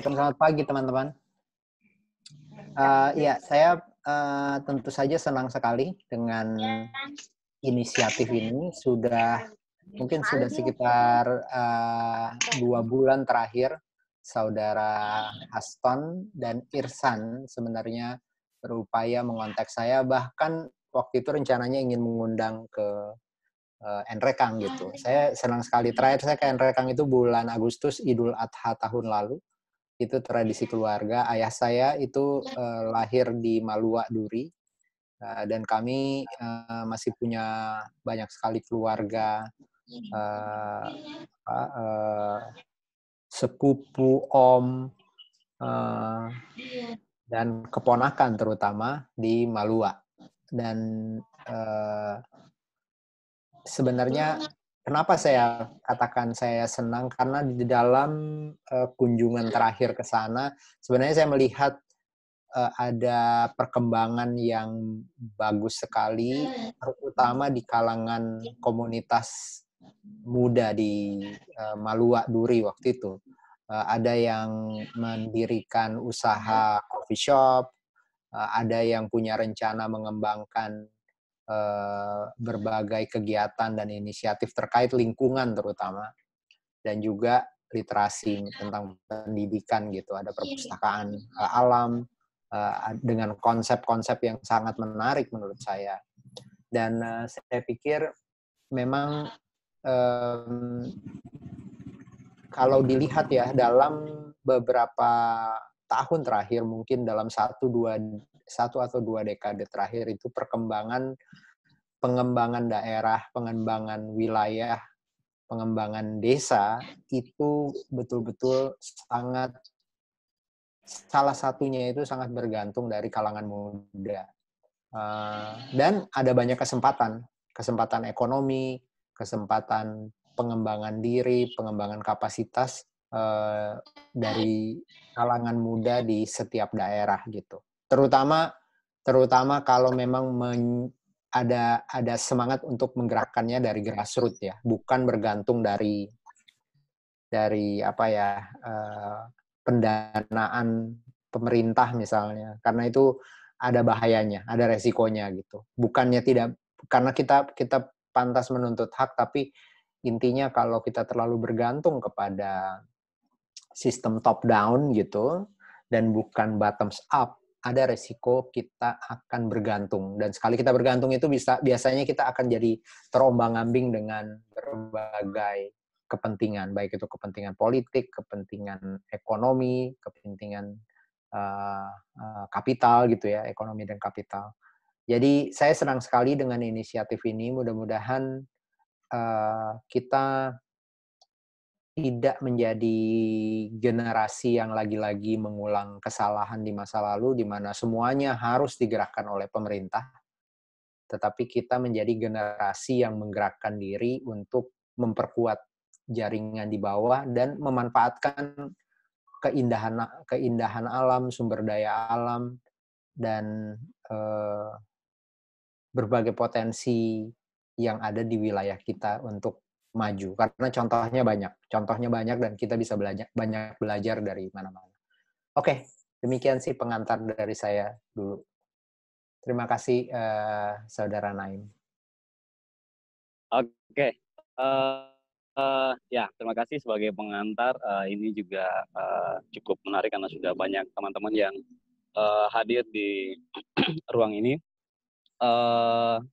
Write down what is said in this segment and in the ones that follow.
Selamat pagi teman-teman. Iya, saya, tentu saja senang sekali dengan inisiatif ini. Mungkin sudah sekitar, 2 bulan terakhir, saudara Haston dan Irsan sebenarnya berupaya mengontak saya, bahkan waktu itu rencananya ingin mengundang ke, Nrekang gitu. Saya senang sekali, terakhir saya ke Nrekang itu bulan Agustus, Idul Adha tahun lalu. Itu tradisi keluarga. Ayah saya itu, lahir di Malua Duri, dan kami, masih punya banyak sekali keluarga, eee, apa, sepupu, om, eee, dan keponakan terutama di Malua. Dan, eee, sebenarnya kenapa saya katakan saya senang, karena di dalam, kunjungan terakhir ke sana, sebenarnya saya melihat ada perkembangan yang bagus sekali, terutama di kalangan komunitas muda di, Malua Duri waktu itu. Ada yang mendirikan usaha coffee shop, ada yang punya rencana mengembangkan, berbagai kegiatan dan inisiatif terkait lingkungan terutama, dan juga literasi tentang pendidikan gitu. Ada perpustakaan, alam, dengan konsep-konsep yang sangat menarik menurut saya. Dan, saya pikir memang, mmm, kalau dilihat ya dalam beberapa tahun terakhir, mungkin dalam satu atau 2 dekade terakhir itu pengembangan daerah, pengembangan wilayah, pengembangan desa itu betul-betul salah satunya itu sangat bergantung dari kalangan muda. Dan ada banyak kesempatan, kesempatan ekonomi, kesempatan pengembangan diri, pengembangan kapasitas, dari kalangan muda di setiap daerah gitu. Terutama terutama kalau memang ada semangat untuk menggerakkannya dari grassroots ya, bukan bergantung dari apa ya, pendanaan pemerintah misalnya, karena itu ada bahayanya, ada resikonya gitu. Bukannya tidak, karena kita kita pantas menuntut hak, tapi intinya kalau kita terlalu bergantung kepada sistem top down gitu dan bukan bottoms up, ada resiko kita akan bergantung. Dan sekali kita bergantung itu biasanya kita akan jadi terombang-ambing dengan berbagai kepentingan, baik itu kepentingan politik, kepentingan ekonomi, kepentingan kapital gitu ya, ekonomi dan kapital. Jadi saya senang sekali dengan inisiatif ini. Mudah-mudahan kita tidak menjadi generasi yang lagi-lagi mengulang kesalahan di masa lalu, di mana semuanya harus digerakkan oleh pemerintah, tetapi kita menjadi generasi yang menggerakkan diri untuk memperkuat jaringan di bawah dan memanfaatkan keindahan keindahan alam, sumber daya alam, dan berbagai potensi yang ada di wilayah kita untuk maju. Karena contohnya banyak dan kita bisa banyak belajar dari mana-mana. Oke, demikian sih pengantar dari saya dulu. Terima kasih, Saudara Naim. Oke, ya terima kasih sebagai pengantar, ini juga, cukup menarik karena sudah banyak teman-teman yang, hadir di ruang ini.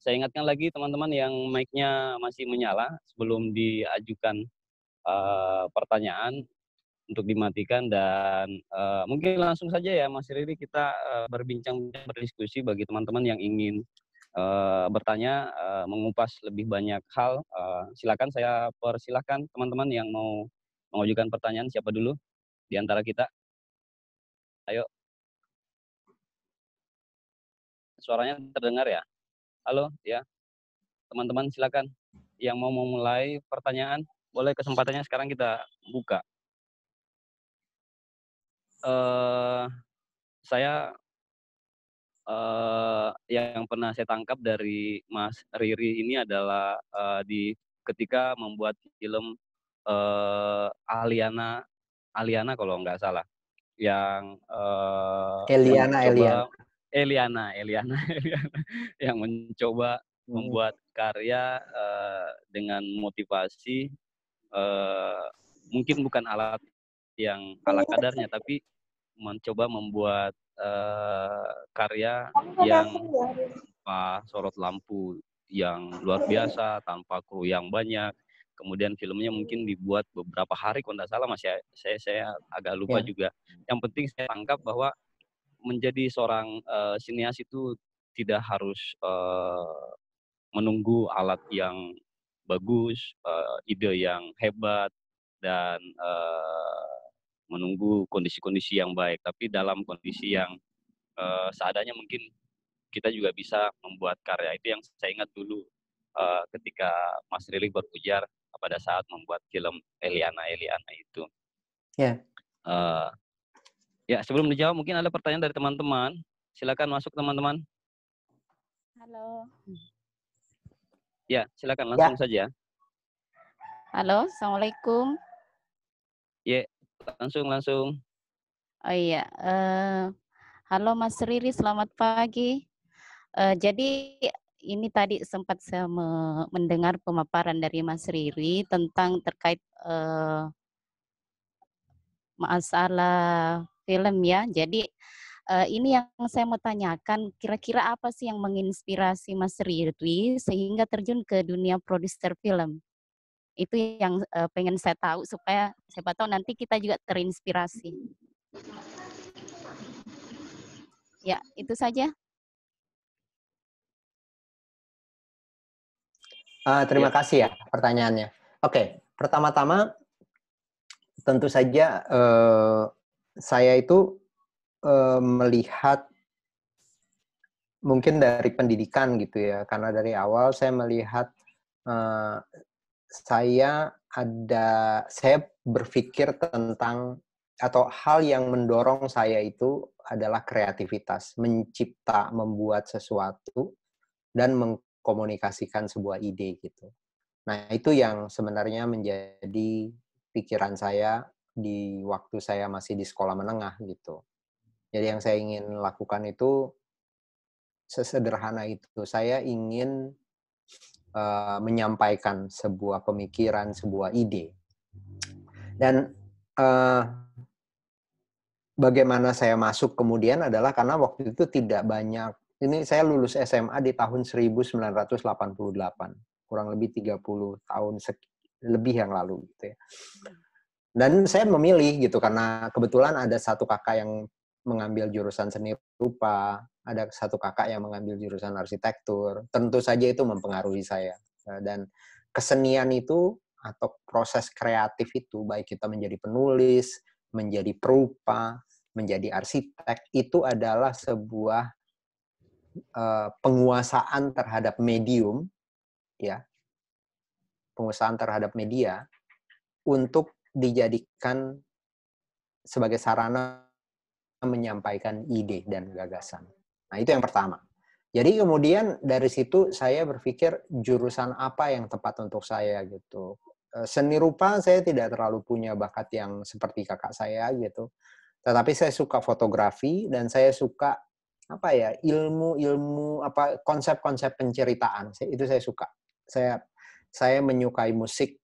Saya ingatkan lagi teman-teman yang mic-nya masih menyala sebelum diajukan, pertanyaan untuk dimatikan dan, mungkin langsung saja ya Mas Riri kita, berbincang-bincang, berdiskusi bagi teman-teman yang ingin, bertanya, mengupas lebih banyak hal, silakan saya persilahkan teman-teman yang mau mengajukan pertanyaan siapa dulu di antara kita? Ayo, suaranya terdengar ya? Halo, ya, teman-teman silakan yang mau memulai pertanyaan, boleh kesempatannya sekarang kita buka. Eee, saya yang pernah saya tangkap dari Mas Riri ini adalah, ketika membuat film, Aliana Aliana kalau nggak salah. yang Eliana, mencoba Eliana yang mencoba membuat karya dengan motivasi, mungkin bukan alat yang ala kadarnya, tapi mencoba membuat karya yang tanpa sorot lampu yang luar biasa, tanpa kru yang banyak. Kemudian filmnya mungkin dibuat beberapa hari, kalau tidak salah, saya agak lupa juga. Yang penting saya tangkap bahwa menjadi seorang sinias itu tidak harus menunggu alat yang bagus, ide yang hebat, dan menunggu kondisi-kondisi yang baik. Tapi dalam kondisi yang seadanya mungkin kita juga bisa membuat karya. Itu yang saya ingat dulu ketika Mas Rili berujar pada saat membuat film Eliana itu. Ya. Ya, sebelum dijawab mungkin ada pertanyaan dari teman-teman. Silakan masuk teman-teman. Halo. Ya, silakan langsung saja. Halo, Assalamualaikum. Ya, langsung. Oh iya, halo Mas Riri, selamat pagi. Jadi ini tadi sempat saya mendengar pemaparan dari Mas Riri tentang terkait masalah film ya. Jadi ini yang saya mau tanyakan, kira-kira apa sih yang menginspirasi Mas Riri sehingga terjun ke dunia produser film? Itu yang pengen saya tahu supaya siapa tahu nanti kita juga terinspirasi. Ya, itu saja. Terima kasih ya pertanyaannya. Oke, pertama-tama tentu saja saya itu melihat mungkin dari pendidikan gitu ya, karena dari awal saya melihat saya berpikir tentang atau hal yang mendorong saya itu adalah kreativitas, mencipta, membuat sesuatu dan mengkomunikasikan sebuah ide gitu. Nah, itu yang sebenarnya menjadi pikiran saya di waktu saya masih di sekolah menengah gitu. Jadi yang saya ingin lakukan itu sesederhana itu. Saya ingin menyampaikan sebuah pemikiran, sebuah ide. Dan bagaimana saya masuk kemudian adalah karena waktu itu tidak banyak. Ini saya lulus SMA di tahun 1988, kurang lebih 30 tahun lebih yang lalu gitu ya. Dan saya memilih gitu karena kebetulan ada satu kakak yang mengambil jurusan seni rupa, ada satu kakak yang mengambil jurusan arsitektur. Tentu saja itu mempengaruhi saya. Dan kesenian itu atau proses kreatif itu, baik kita menjadi penulis, menjadi perupa, menjadi arsitek, itu adalah sebuah penguasaan terhadap medium, ya, penguasaan terhadap media untuk dijadikan sebagai sarana menyampaikan ide dan gagasan. Nah, itu yang pertama. Jadi kemudian dari situ saya berpikir jurusan apa yang tepat untuk saya gitu. Seni rupa saya tidak terlalu punya bakat yang seperti kakak saya gitu. Tetapi saya suka fotografi dan saya suka apa ya, ilmu apa konsep-konsep penceritaan. Itu saya suka. Saya menyukai musik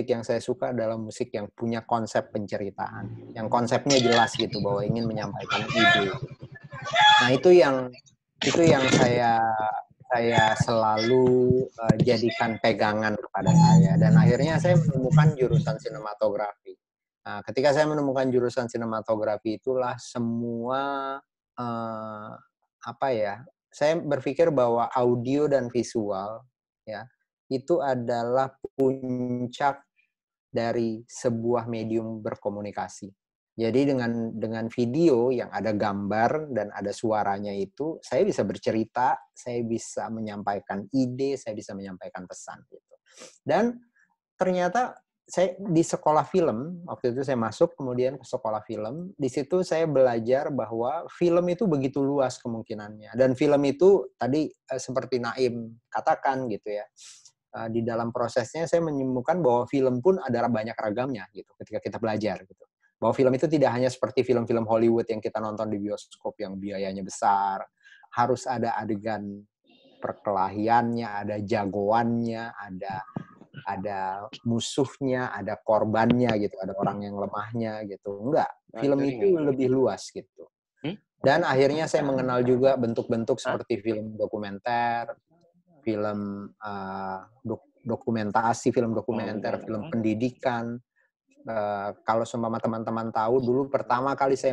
yang saya suka adalah musik yang punya konsep penceritaan, yang konsepnya jelas gitu bahwa ingin menyampaikan ide. Nah, itu yang saya selalu jadikan pegangan kepada saya, dan akhirnya saya menemukan jurusan sinematografi. Nah, ketika saya menemukan jurusan sinematografi itulah semua saya berpikir bahwa audio dan visual ya itu adalah puncak dari sebuah medium berkomunikasi. Jadi dengan video yang ada gambar dan ada suaranya itu, saya bisa bercerita, saya bisa menyampaikan ide, saya bisa menyampaikan pesan gitu. Dan ternyata saya di sekolah film, waktu itu saya masuk kemudian ke sekolah film, di situ saya belajar bahwa film itu begitu luas kemungkinannya. Dan film itu tadi seperti Naim katakan gitu ya, di dalam prosesnya saya menemukan bahwa film pun ada banyak ragamnya gitu ketika kita belajar gitu. Bahwa film itu tidak hanya seperti film-film Hollywood yang kita nonton di bioskop yang biayanya besar, harus ada adegan perkelahiannya, ada jagoannya, ada musuhnya, ada korbannya gitu, ada orang yang lemahnya gitu. Enggak, film itu lebih luas gitu. Dan akhirnya saya mengenal juga bentuk-bentuk seperti film dokumenter, film dokumentasi, film dokumenter, film pendidikan. Kalau seumpama teman-teman tahu, dulu pertama kali saya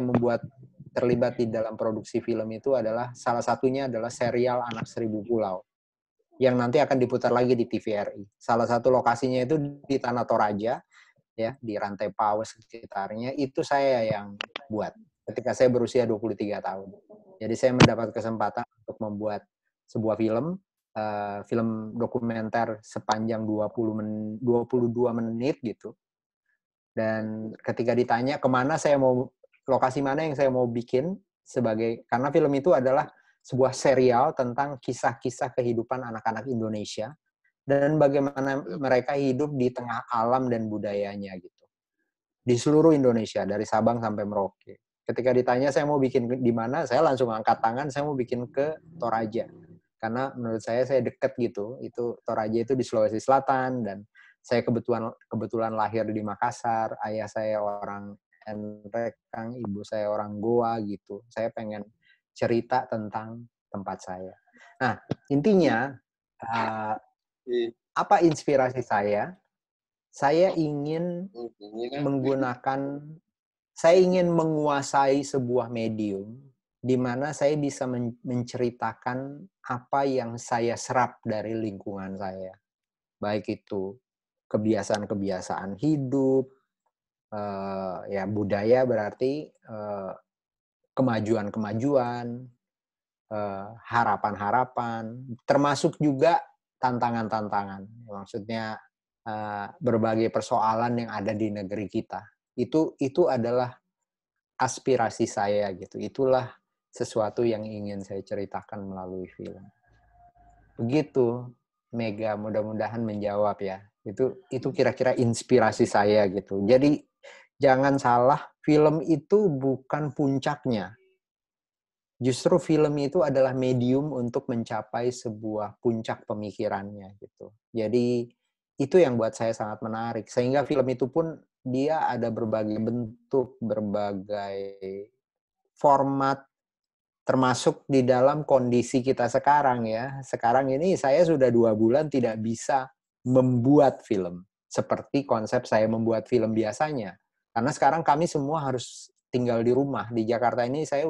terlibat di dalam produksi film itu adalah salah satunya adalah serial Anak Seribu Pulau yang nanti akan diputar lagi di TVRI. Salah satu lokasinya itu di Tanah Toraja, ya, di Rantai Paus sekitarnya, itu saya yang buat ketika saya berusia 23 tahun. Jadi saya mendapat kesempatan untuk membuat sebuah film, film dokumenter sepanjang 22 menit gitu. Dan ketika ditanya kemana saya mau, lokasi mana yang saya mau bikin, karena film itu adalah sebuah serial tentang kisah-kisah kehidupan anak-anak Indonesia dan bagaimana mereka hidup di tengah alam dan budayanya gitu. Di seluruh Indonesia, dari Sabang sampai Merauke. Ketika ditanya saya mau bikin di mana, saya langsung angkat tangan, saya mau bikin ke Toraja. Karena menurut saya dekat gitu. Itu Toraja itu di Sulawesi Selatan dan saya kebetulan lahir di Makassar, ayah saya orang Enrekang, ibu saya orang Goa gitu. Saya pengen cerita tentang tempat saya. Nah, intinya apa inspirasi saya? Saya ingin menguasai sebuah medium di mana saya bisa menceritakan apa yang saya serap dari lingkungan saya. Baik itu kebiasaan-kebiasaan hidup, ya budaya berarti kemajuan-kemajuan, harapan-harapan, termasuk juga tantangan-tantangan. Maksudnya berbagai persoalan yang ada di negeri kita. Itu adalah aspirasi saya gitu. Itulah sesuatu yang ingin saya ceritakan melalui film. Begitu, Mega, mudah-mudahan menjawab ya. Itu kira-kira inspirasi saya gitu. Jadi jangan salah, film itu bukan puncaknya. Justru film itu adalah medium untuk mencapai sebuah puncak pemikirannya gitu. Jadi itu yang buat saya sangat menarik. Sehingga film itu pun dia ada berbagai bentuk, berbagai format, termasuk di dalam kondisi kita sekarang ya. Sekarang ini saya sudah 2 bulan tidak bisa membuat film seperti konsep saya membuat film biasanya. Karena sekarang kami semua harus tinggal di rumah. Di Jakarta ini saya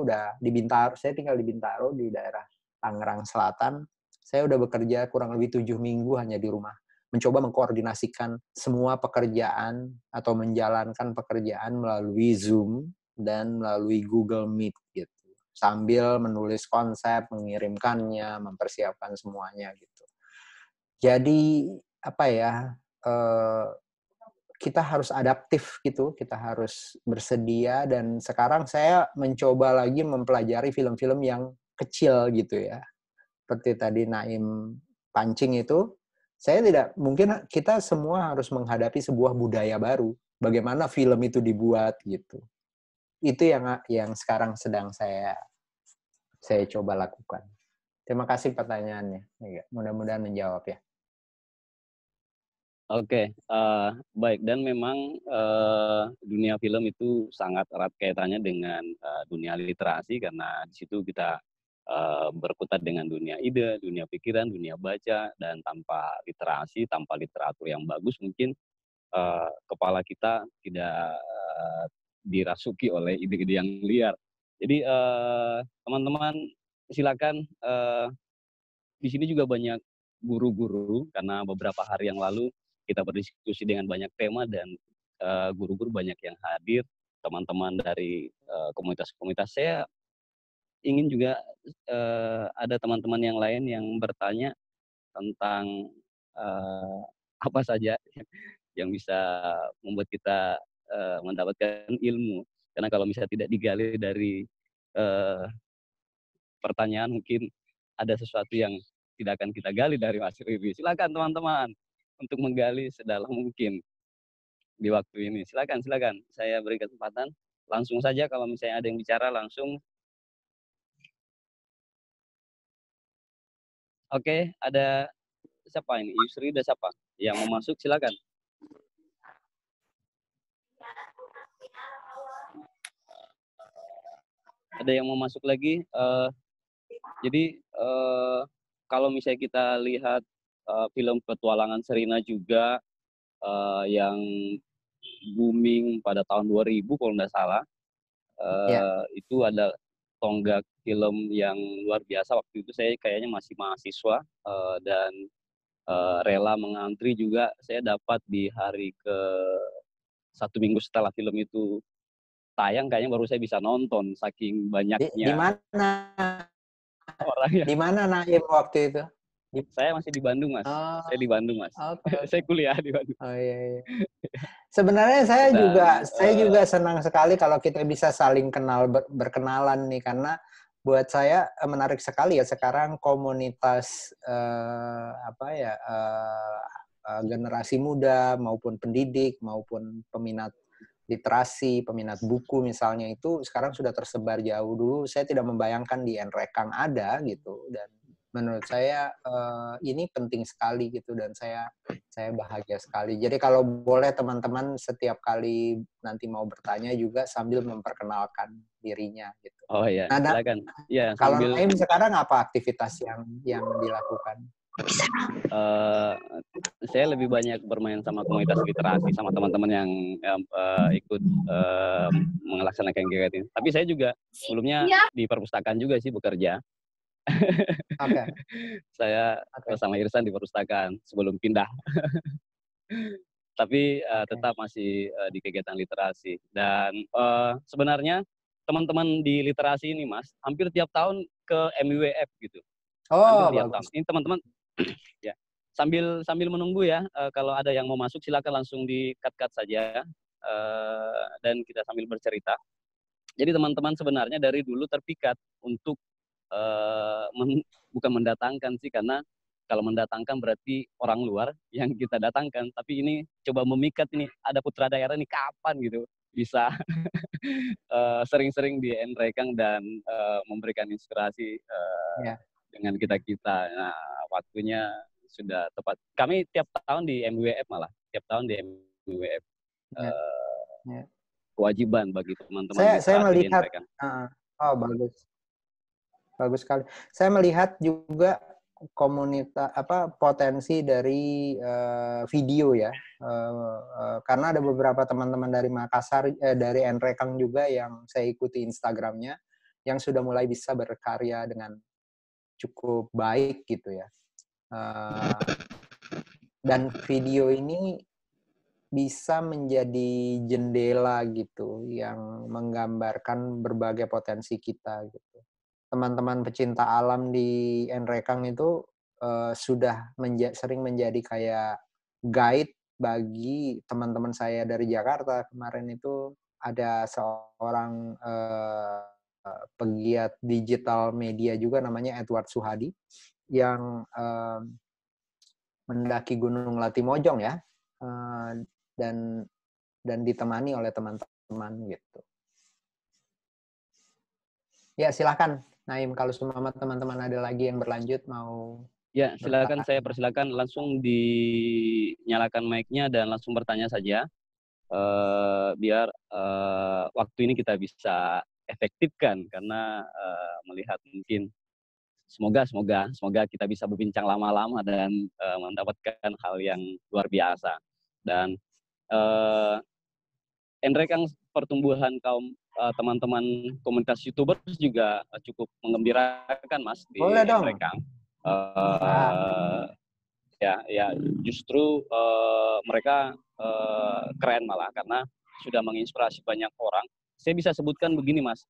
tinggal di Bintaro di daerah Tangerang Selatan. Saya udah bekerja kurang lebih 7 minggu hanya di rumah. Mencoba mengkoordinasikan semua pekerjaan atau menjalankan pekerjaan melalui Zoom dan melalui Google Meet gitu. Sambil menulis konsep, mengirimkannya, mempersiapkan semuanya gitu. Jadi apa ya, kita harus adaptif gitu, kita harus bersedia, dan sekarang saya mencoba lagi mempelajari film-film yang kecil gitu ya. Seperti tadi Naim pancing itu, mungkin kita semua harus menghadapi sebuah budaya baru. Bagaimana film itu dibuat gitu. Itu yang sekarang sedang saya coba lakukan. Terima kasih pertanyaannya. Mudah-mudahan menjawab ya. Oke, baik. Dan memang dunia film itu sangat erat kaitannya dengan dunia literasi, karena di situ kita berkutat dengan dunia ide, dunia pikiran, dunia baca, dan tanpa literasi, tanpa literatur yang bagus, mungkin kepala kita tidak dirasuki oleh ide-ide yang liar. Jadi teman-teman silakan, di sini juga banyak guru-guru, karena beberapa hari yang lalu kita berdiskusi dengan banyak tema dan guru-guru banyak yang hadir, teman-teman dari komunitas-komunitas. Saya ingin juga ada teman-teman yang lain yang bertanya tentang apa saja yang bisa membuat kita mendapatkan ilmu. Karena kalau misalnya tidak digali dari pertanyaan, mungkin ada sesuatu yang tidak akan kita gali dari hasil review. Silakan teman-teman untuk menggali sedalam mungkin. di waktu ini. Silakan, silakan. Saya beri kesempatan. Langsung saja kalau misalnya ada yang bicara langsung. Oke, ada siapa ini? Yusri ada siapa? Yang mau masuk silakan. Ada yang mau masuk lagi? Jadi kalau misalnya kita lihat film petualangan Sherina juga yang booming pada tahun 2000 kalau nggak salah, itu ada tonggak film yang luar biasa. Waktu itu saya kayaknya masih mahasiswa dan rela mengantri juga. Saya dapat di hari ke 1 minggu setelah film itu tayang, kayaknya baru saya bisa nonton saking Di banyaknya mana? orang yang. Di mana Naim waktu itu? Saya masih di Bandung, Mas. Oh, Saya di Bandung, Mas. oke. Saya kuliah di Bandung. Oh iya, iya. Sebenarnya saya Dan juga senang sekali kalau kita bisa saling kenal berkenalan nih, karena buat saya menarik sekali ya sekarang komunitas generasi muda maupun pendidik maupun peminat literasi, peminat buku misalnya itu sekarang sudah tersebar jauh. Dulu saya tidak membayangkan di Nrekang ada gitu, dan menurut saya ini penting sekali gitu, dan saya bahagia sekali. Jadi kalau boleh teman-teman setiap kali nanti mau bertanya juga sambil memperkenalkan dirinya gitu. oh ya, Nah, silakan. Ya, kalau sambil Naim sekarang apa aktivitas yang dilakukan? saya lebih banyak bermain sama komunitas literasi sama teman-teman yang ikut melaksanakan kegiatan ini. Tapi saya juga sebelumnya di perpustakaan juga sih bekerja. Oke. Saya sama Irsan di perpustakaan sebelum pindah. Tapi tetap masih di kegiatan literasi. Dan sebenarnya teman-teman di literasi ini, Mas, hampir tiap tahun ke MWF gitu. Oh, Hampir tiap tahun. bagus. Ini teman-teman ya. Sambil menunggu ya, kalau ada yang mau masuk silakan langsung di-cut saja dan kita sambil bercerita. Jadi teman-teman sebenarnya dari dulu terpikat untuk bukan mendatangkan sih, karena kalau mendatangkan berarti orang luar yang kita datangkan, tapi ini coba memikat ini, ada putra daerah ini kapan gitu bisa sering-sering di Nrekang dan memberikan inspirasi dengan kita-kita. Nah, waktunya sudah tepat. Kami tiap tahun di MWF malah, tiap tahun di MWF kewajiban bagi teman-teman Saya literasi di melihat, Nrekang. oh bagus sekali. Saya melihat juga komunitas potensi dari video ya, karena ada beberapa teman-teman dari Makassar, dari Nrekang juga yang saya ikuti Instagramnya, yang sudah mulai bisa berkarya dengan cukup baik gitu ya. Dan video ini bisa menjadi jendela gitu yang menggambarkan berbagai potensi kita gitu. Teman-teman pecinta alam di Nrekang itu sudah sering menjadi kayak guide bagi teman-teman saya dari Jakarta. Kemarin itu ada seorang pegiat digital media juga namanya Edward Suhadi yang mendaki Gunung Latimojong ya, dan ditemani oleh teman-teman gitu. Ya silakan Naim, kalau semua teman-teman ada lagi yang berlanjut mau. Ya, silakan, saya persilakan langsung dinyalakan mic-nya dan langsung bertanya saja. Biar waktu ini kita bisa efektifkan, karena melihat mungkin semoga kita bisa berbincang lama-lama dan mendapatkan hal yang luar biasa. Dan Nrekang pertumbuhan kaum teman-teman komunitas YouTubers juga cukup menggembirakan, Mas, di Nrekang. Ya justru mereka keren malah, karena sudah menginspirasi banyak orang. Saya bisa sebutkan begini, Mas,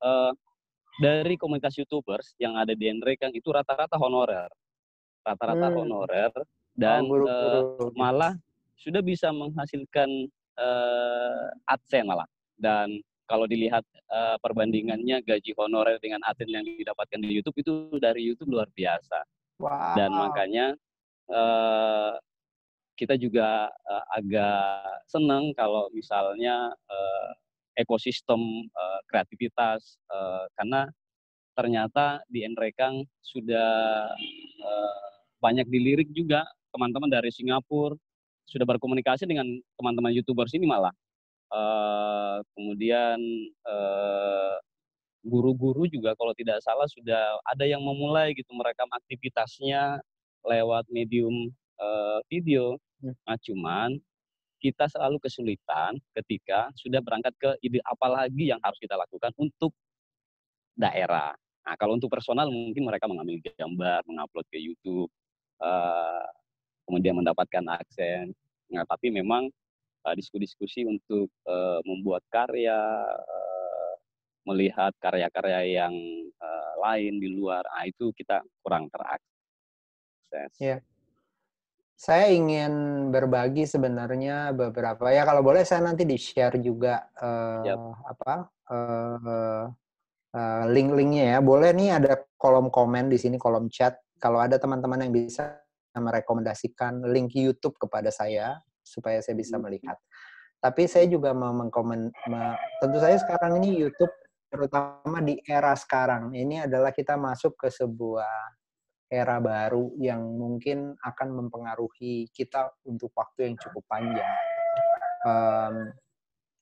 dari komunitas YouTubers yang ada di Nrekang itu rata-rata honorer, dan malah sudah bisa menghasilkan AdSense malah. Dan kalau dilihat perbandingannya gaji honorer dengan AdSense yang didapatkan di YouTube itu dari YouTube luar biasa. Wow. Dan makanya kita juga agak senang kalau misalnya ekosistem kreativitas, karena ternyata di Nrekang sudah banyak dilirik juga teman-teman dari Singapura, sudah berkomunikasi dengan teman-teman YouTuber sini malah. Kemudian guru-guru juga kalau tidak salah sudah ada yang memulai gitu merekam aktivitasnya lewat medium video. Nah, cuman kita selalu kesulitan ketika sudah berangkat ke ide apa lagi yang harus kita lakukan untuk daerah. Nah, kalau untuk personal mungkin mereka mengambil gambar, mengupload ke YouTube, kemudian mendapatkan aksen. Nah, tapi memang diskusi-diskusi untuk membuat karya, melihat karya-karya yang lain di luar, itu kita kurang terakses. Ya. Saya ingin berbagi sebenarnya beberapa, ya kalau boleh saya nanti di-share juga link-linknya ya. Boleh nih ada kolom komen di sini, kolom chat. Kalau ada teman-teman yang bisa merekomendasikan link YouTube kepada saya supaya saya bisa melihat. Tapi saya juga mau tentu saja sekarang ini YouTube, terutama di era sekarang ini adalah kita masuk ke sebuah era baru yang mungkin akan mempengaruhi kita untuk waktu yang cukup panjang.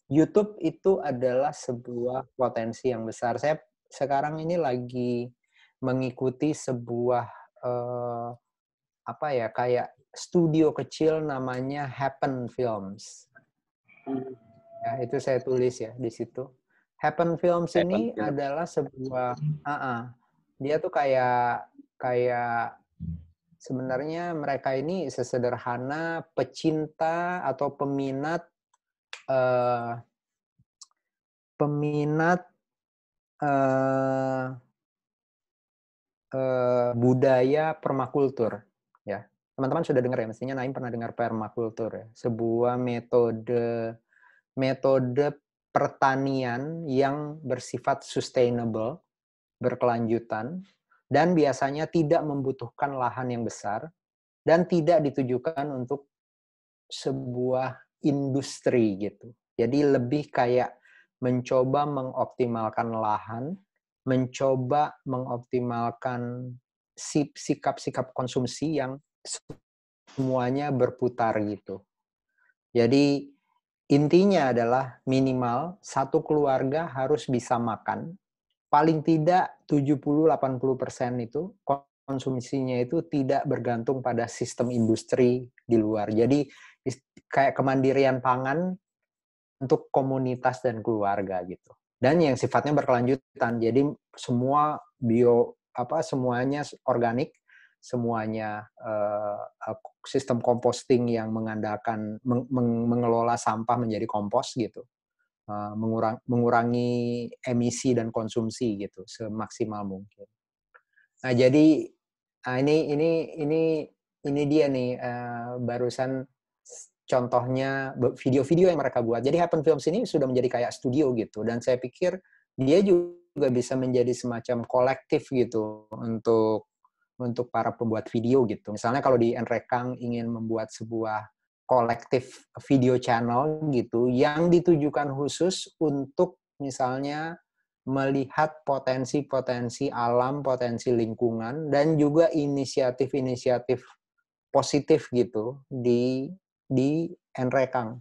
YouTube itu adalah sebuah potensi yang besar. Saya sekarang ini lagi mengikuti sebuah kayak studio kecil namanya Happen Films. Ya, itu saya tulis ya di situ. Happen Films ini adalah sebuah dia tuh kayak sebenarnya mereka ini sesederhana pecinta atau peminat budaya permakultur, ya. Teman-teman sudah dengar ya, mestinya Naim pernah dengar permakultur ya. Sebuah metode pertanian yang bersifat sustainable, berkelanjutan, dan biasanya tidak membutuhkan lahan yang besar dan tidak ditujukan untuk sebuah industri gitu. Jadi lebih kayak mencoba mengoptimalkan lahan, mencoba mengoptimalkan sikap-sikap konsumsi yang semuanya berputar gitu. Jadi intinya adalah minimal satu keluarga harus bisa makan. Paling tidak 70-80% itu konsumsinya itu tidak bergantung pada sistem industri di luar. Jadi kayak kemandirian pangan untuk komunitas dan keluarga gitu. Dan yang sifatnya berkelanjutan. Jadi semua semuanya organik, semuanya sistem composting yang mengandalkan mengelola sampah menjadi kompos gitu. Mengurangi emisi dan konsumsi gitu semaksimal mungkin. Nah, jadi ini dia nih barusan contohnya video-video yang mereka buat. Jadi Happen Films ini sudah menjadi kayak studio gitu, dan saya pikir dia juga bisa menjadi semacam kolektif gitu untuk para pembuat video gitu. Misalnya kalau di Nrekang ingin membuat sebuah kolektif video channel gitu yang ditujukan khusus untuk misalnya melihat potensi-potensi alam, potensi lingkungan, dan juga inisiatif-inisiatif positif gitu di Nrekang.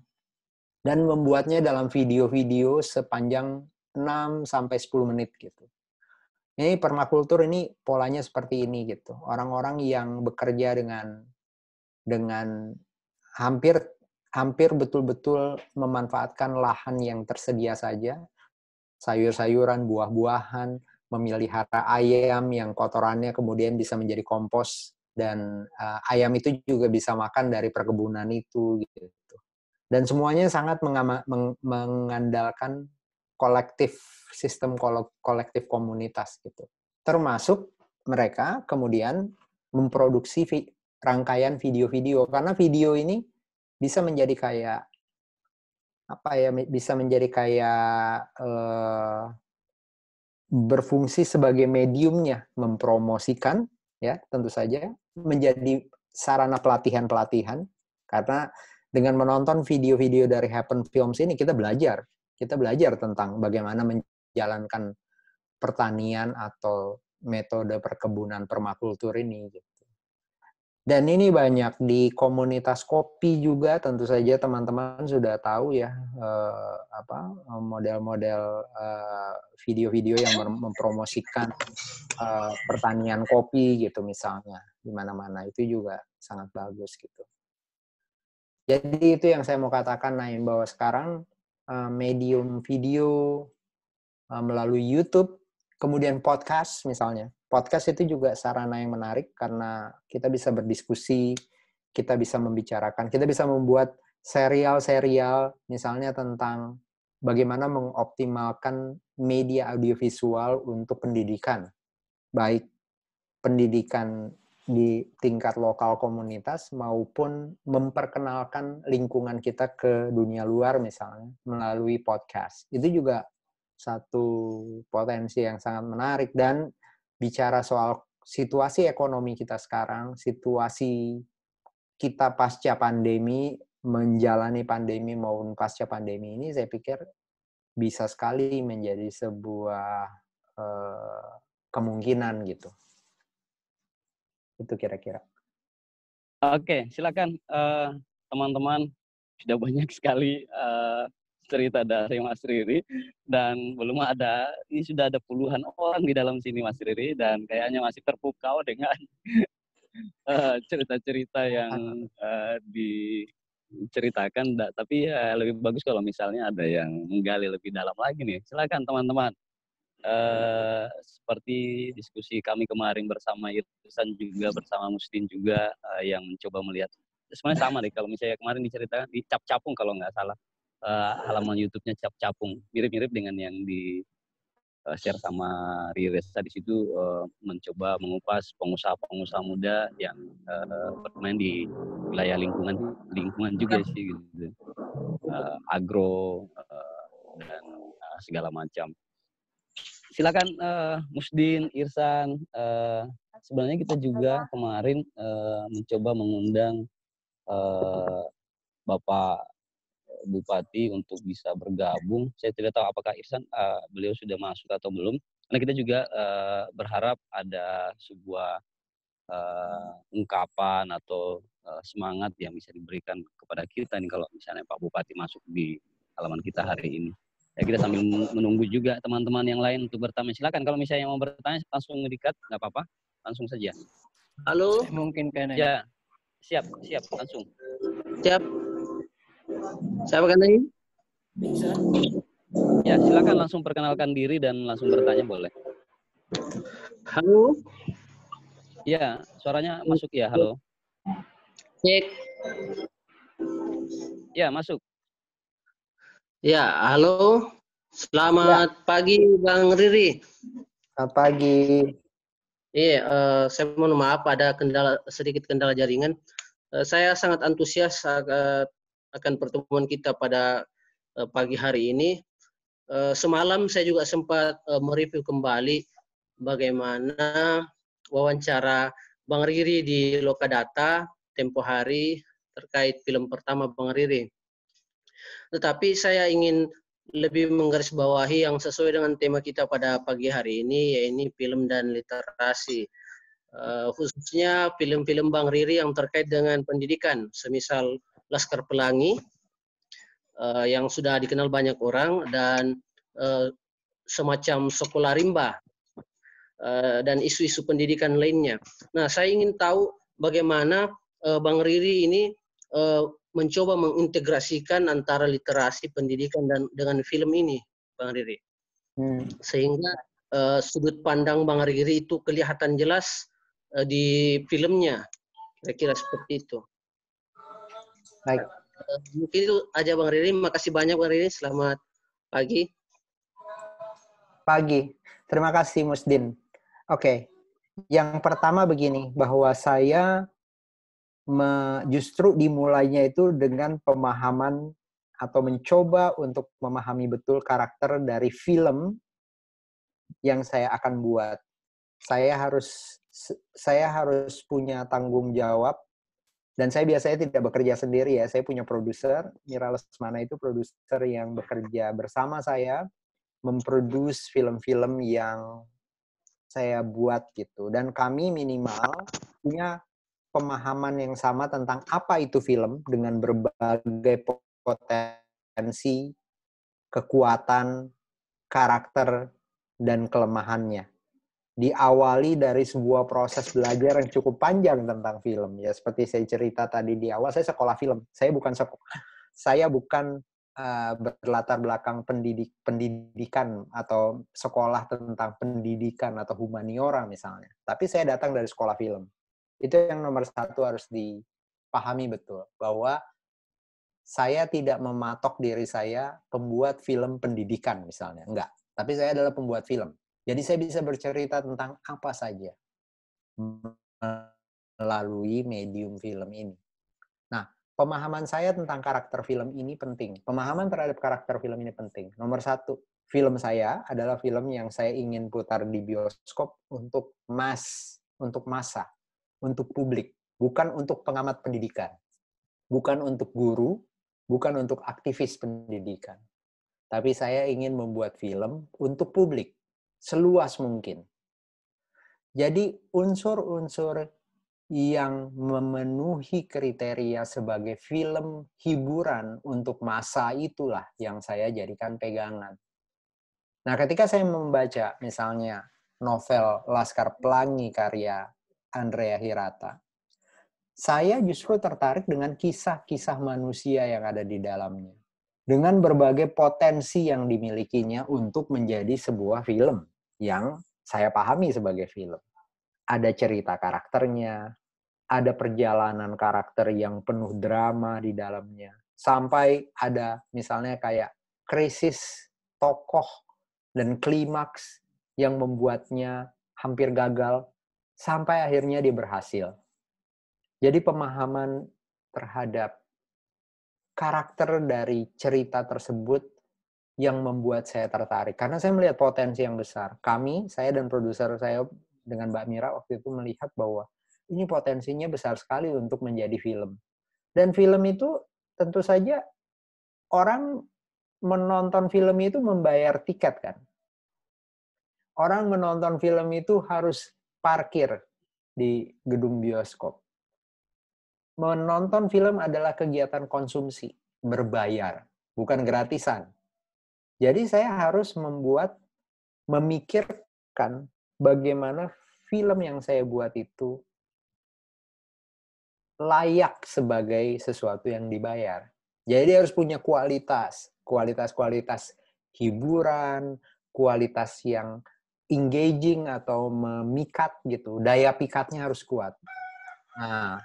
Dan membuatnya dalam video-video sepanjang 6-10 menit gitu. Ini permakultur ini polanya seperti ini gitu. Orang-orang yang bekerja dengan hampir betul-betul memanfaatkan lahan yang tersedia saja, sayur-sayuran, buah-buahan, memelihara ayam yang kotorannya kemudian bisa menjadi kompos, dan ayam itu juga bisa makan dari perkebunan itu gitu. Dan semuanya sangat mengandalkan sistem kolektif komunitas gitu. Termasuk mereka kemudian memproduksi rangkaian video-video, karena video ini bisa menjadi kayak berfungsi sebagai mediumnya mempromosikan, ya tentu saja menjadi sarana pelatihan-pelatihan Karena dengan menonton video-video dari Happen Films ini kita belajar tentang bagaimana menjalankan pertanian atau metode perkebunan permakultur ini gitu. Dan ini banyak di komunitas kopi juga, tentu saja teman-teman sudah tahu ya model-model video-video yang mempromosikan pertanian kopi gitu misalnya di mana-mana, itu juga sangat bagus gitu. Jadi itu yang saya mau katakan, Naim, bahwa sekarang medium video melalui YouTube, kemudian podcast misalnya. Podcast itu juga sarana yang menarik karena kita bisa berdiskusi, kita bisa membicarakan, kita bisa membuat serial-serial misalnya tentang bagaimana mengoptimalkan media audiovisual untuk pendidikan. Baik pendidikan di tingkat lokal komunitas maupun memperkenalkan lingkungan kita ke dunia luar misalnya melalui podcast. Itu juga satu potensi yang sangat menarik. Dan bicara soal situasi ekonomi kita sekarang, situasi kita pasca pandemi, menjalani pandemi maupun pasca pandemi ini, saya pikir bisa sekali menjadi sebuah kemungkinan gitu. Itu kira-kira. Oke, silakan teman-teman. Sudah banyak sekali cerita dari Mas Riri, dan ini sudah ada puluhan orang di dalam sini, Mas Riri, dan kayaknya masih terpukau dengan cerita-cerita yang diceritakan. Tapi lebih bagus kalau misalnya ada yang menggali lebih dalam lagi nih. Silakan teman-teman. Seperti diskusi kami kemarin bersama Irsan juga, bersama Mustin juga, yang mencoba melihat sebenarnya sama deh, kalau misalnya kemarin diceritakan di Cap Capung kalau nggak salah, halaman YouTube-nya Cap Capung, mirip-mirip dengan yang di share sama Riresa di situ, mencoba mengupas pengusaha-pengusaha muda yang bermain di wilayah lingkungan juga sih gitu, agro dan segala macam. Silakan Musdin, Irsan. Sebenarnya kita juga kemarin mencoba mengundang Bapak Bupati untuk bisa bergabung. Saya tidak tahu apakah Irsan beliau sudah masuk atau belum. Karena kita juga berharap ada sebuah ungkapan atau semangat yang bisa diberikan kepada kita nih kalau misalnya Pak Bupati masuk di halaman kita hari ini. Ya, kita sambil menunggu juga teman-teman yang lain untuk bertanya. Silakan kalau misalnya mau bertanya langsung ngedikat, nggak apa-apa, langsung saja. Halo. Mungkin kayaknya. Ya, siap langsung. Siap. Siapa kan ini? Ya, silakan langsung perkenalkan diri dan langsung bertanya boleh. Halo. Ya, suaranya masuk ya. Halo. Cek. Ya, masuk. Ya, halo. Selamat pagi Bang Riri. Selamat pagi. Iya, saya mohon maaf ada sedikit kendala jaringan. Saya sangat antusias akan pertemuan kita pada pagi hari ini. Semalam saya juga sempat mereview kembali bagaimana wawancara Bang Riri di Lokadata tempo hari terkait film pertama Bang Riri. Tetapi saya ingin lebih menggarisbawahi yang sesuai dengan tema kita pada pagi hari ini, yaitu film dan literasi. Khususnya film-film Bang Riri yang terkait dengan pendidikan, semisal Laskar Pelangi, yang sudah dikenal banyak orang, dan semacam Sekolah Rimba, dan isu-isu pendidikan lainnya. Nah, saya ingin tahu bagaimana Bang Riri ini mencoba mengintegrasikan antara literasi pendidikan dan dengan film ini, Bang Riri. Sehingga sudut pandang Bang Riri itu kelihatan jelas di filmnya. Kira-kira seperti itu. Baik. Mungkin itu aja Bang Riri. Makasih banyak Bang Riri. Selamat pagi. Pagi. Terima kasih Musdin. Oke. Yang pertama begini, bahwa saya justru dimulainya itu dengan pemahaman atau mencoba untuk memahami betul karakter dari film yang saya akan buat. Saya harus punya tanggung jawab Dan saya biasanya tidak bekerja sendiri ya, saya punya produser, Mira Lesmana itu produser yang bekerja bersama saya, memproduce film-film yang saya buat gitu. Dan kami minimal punya pemahaman yang sama tentang apa itu film dengan berbagai potensi, kekuatan, karakter, dan kelemahannya. Diawali dari sebuah proses belajar yang cukup panjang tentang film. Ya, seperti saya cerita tadi di awal, saya sekolah film. Saya bukan berlatar belakang pendidikan atau sekolah tentang pendidikan atau humaniora misalnya. Tapi saya datang dari sekolah film. Itu yang nomor satu harus dipahami betul. Bahwa saya tidak mematok diri saya pembuat film pendidikan misalnya. Enggak. Tapi saya adalah pembuat film. Jadi saya bisa bercerita tentang apa saja melalui medium film ini. Nah, pemahaman saya tentang karakter film ini penting. Pemahaman terhadap karakter film ini penting. Nomor satu, film saya adalah film yang saya ingin putar di bioskop untuk massa, untuk publik. Bukan untuk pengamat pendidikan. Bukan untuk guru, bukan untuk aktivis pendidikan. Tapi saya ingin membuat film untuk publik. Seluas mungkin. Jadi unsur-unsur yang memenuhi kriteria sebagai film hiburan untuk massa itulah yang saya jadikan pegangan. Nah, ketika saya membaca misalnya novel Laskar Pelangi karya Andrea Hirata, saya justru tertarik dengan kisah-kisah manusia yang ada di dalamnya. Dengan berbagai potensi yang dimilikinya untuk menjadi sebuah film yang saya pahami sebagai film. Ada cerita karakternya, ada perjalanan karakter yang penuh drama di dalamnya. Sampai ada misalnya kayak krisis tokoh dan klimaks yang membuatnya hampir gagal, sampai akhirnya dia berhasil. Jadi pemahaman terhadap karakter dari cerita tersebut yang membuat saya tertarik. Karena saya melihat potensi yang besar. Saya dan produser saya dengan Mbak Mira waktu itu melihat bahwa ini potensinya besar sekali untuk menjadi film. Dan film itu tentu saja orang menonton film itu membayar tiket kan. Orang menonton film itu harus parkir di gedung bioskop. Menonton film adalah kegiatan konsumsi, berbayar, bukan gratisan. Jadi saya harus memikirkan bagaimana film yang saya buat itu layak sebagai sesuatu yang dibayar. Jadi harus punya kualitas hiburan, kualitas yang engaging atau memikat gitu. Daya pikatnya harus kuat. Nah,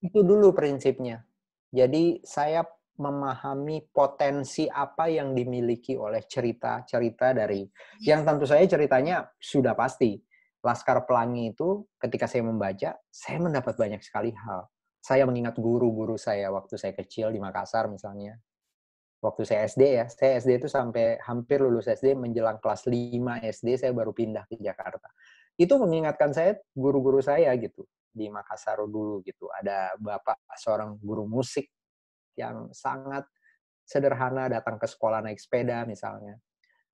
itu dulu prinsipnya. Jadi saya memahami potensi apa yang dimiliki oleh cerita-cerita dari yang tentu saja ceritanya sudah pasti. Laskar Pelangi itu ketika saya membaca, saya mendapat banyak sekali hal. Saya mengingat guru-guru saya waktu saya kecil di Makassar misalnya. Waktu saya SD ya, saya SD itu sampai hampir lulus SD menjelang kelas 5 SD saya baru pindah ke Jakarta. Itu mengingatkan saya guru-guru saya gitu di Makassar dulu gitu. Ada bapak seorang guru musik yang sangat sederhana datang ke sekolah naik sepeda misalnya.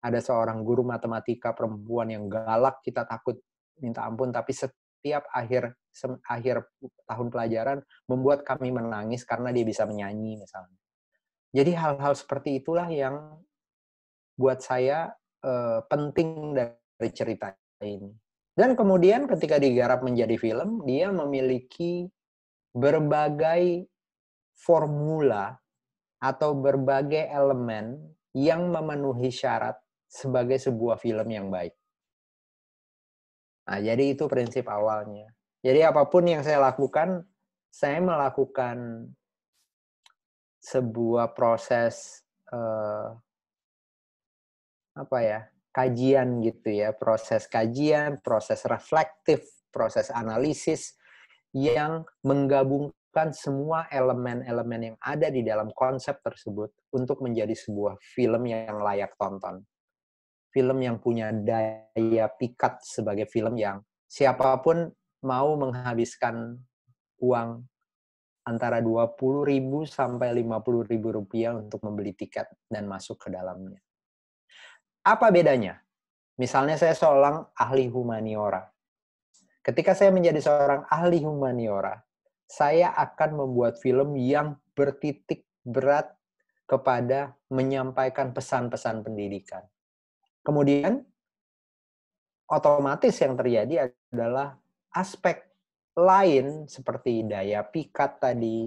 Ada seorang guru matematika perempuan yang galak, kita takut minta ampun, tapi setiap akhir tahun pelajaran membuat kami menangis karena dia bisa menyanyi misalnya. Jadi hal-hal seperti itulah yang buat saya penting dari cerita ini. Dan kemudian ketika digarap menjadi film, dia memiliki berbagai formula atau berbagai elemen yang memenuhi syarat sebagai sebuah film yang baik. Nah, jadi itu prinsip awalnya. Jadi apapun yang saya lakukan, saya melakukan sebuah proses kajian gitu ya, proses kajian, proses reflektif, proses analisis yang menggabungkan semua elemen-elemen yang ada di dalam konsep tersebut untuk menjadi sebuah film yang layak tonton. Film yang punya daya pikat sebagai film yang siapapun mau menghabiskan uang antara 20.000 sampai 50.000 rupiah untuk membeli tiket dan masuk ke dalamnya. Apa bedanya? Misalnya saya seorang ahli humaniora. Ketika saya menjadi seorang ahli humaniora, saya akan membuat film yang bertitik berat kepada menyampaikan pesan-pesan pendidikan. Kemudian, otomatis yang terjadi adalah aspek lain seperti daya pikat tadi,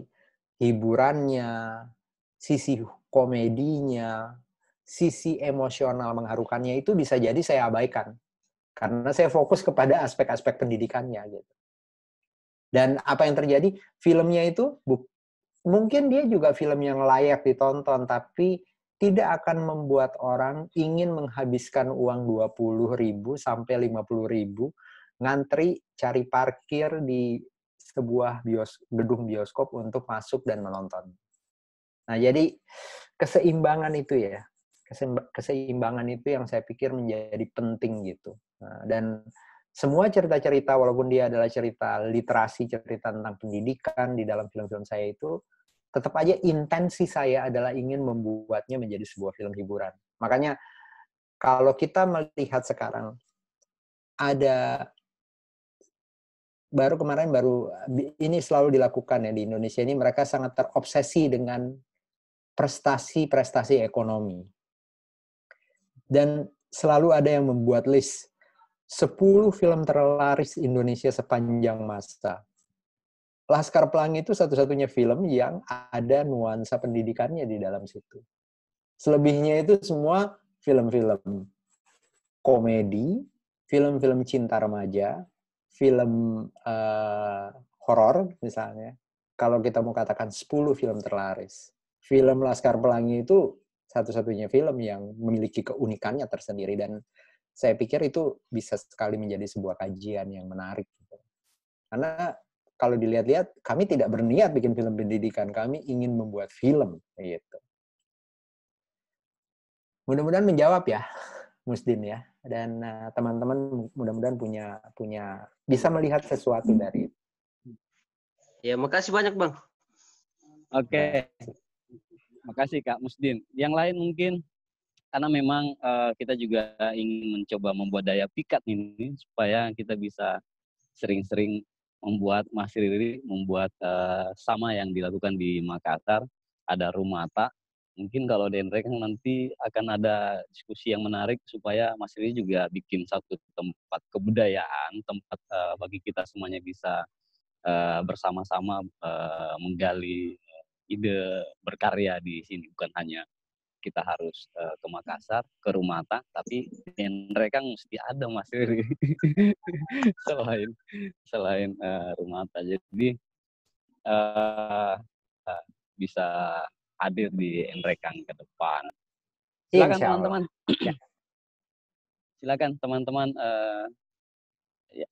hiburannya, sisi komedinya, sisi emosional mengharukannya itu bisa jadi saya abaikan. Karena saya fokus kepada aspek-aspek pendidikannya gitu. Dan apa yang terjadi? Filmnya itu mungkin dia juga film yang layak ditonton, tapi tidak akan membuat orang ingin menghabiskan uang 20.000 sampai 50.000 ngantri cari parkir di sebuah gedung bioskop untuk masuk dan menonton. Nah, jadi keseimbangan itu ya. Keseimbangan itu yang saya pikir menjadi penting gitu. Nah, dan semua cerita-cerita, walaupun dia adalah cerita literasi, cerita tentang pendidikan di dalam film-film saya itu, tetap aja intensi saya adalah ingin membuatnya menjadi sebuah film hiburan. Makanya kalau kita melihat sekarang, ada kemarin ini selalu dilakukan ya di Indonesia ini, mereka sangat terobsesi dengan prestasi-prestasi ekonomi. Dan selalu ada yang membuat list 10 film terlaris Indonesia sepanjang masa. Laskar Pelangi itu satu-satunya film yang ada nuansa pendidikannya di dalam situ. Selebihnya itu semua film-film komedi, film-film cinta remaja, film horor misalnya. Kalau kita mau katakan 10 film terlaris. Film Laskar Pelangi itu satu-satunya film yang memiliki keunikannya tersendiri, dan saya pikir itu bisa sekali menjadi sebuah kajian yang menarik. Karena kalau dilihat-lihat, kami tidak berniat bikin film pendidikan, kami ingin membuat film. Gitu. Mudah-mudahan menjawab ya, Musdin ya. Dan teman-teman mudah-mudahan punya bisa melihat sesuatu dari itu. Ya, makasih banyak Bang. Oke. Makasih Kak Musdin. Yang lain mungkin, karena memang kita juga ingin mencoba membuat daya pikat ini supaya kita bisa sering-sering membuat Mas Riri membuat sama yang dilakukan di Makassar, ada Rumata. Mungkin kalau di Enrekang nanti akan ada diskusi yang menarik supaya Mas Riri juga bikin satu tempat kebudayaan, tempat bagi kita semuanya bisa bersama-sama menggali ide berkarya di sini, bukan hanya kita harus ke Makassar, ke Rumata, tapi mereka mesti ada Mas Riri selain Rumata. Jadi bisa hadir di Enrekang ke depan. Silakan teman-teman. Silakan teman-teman.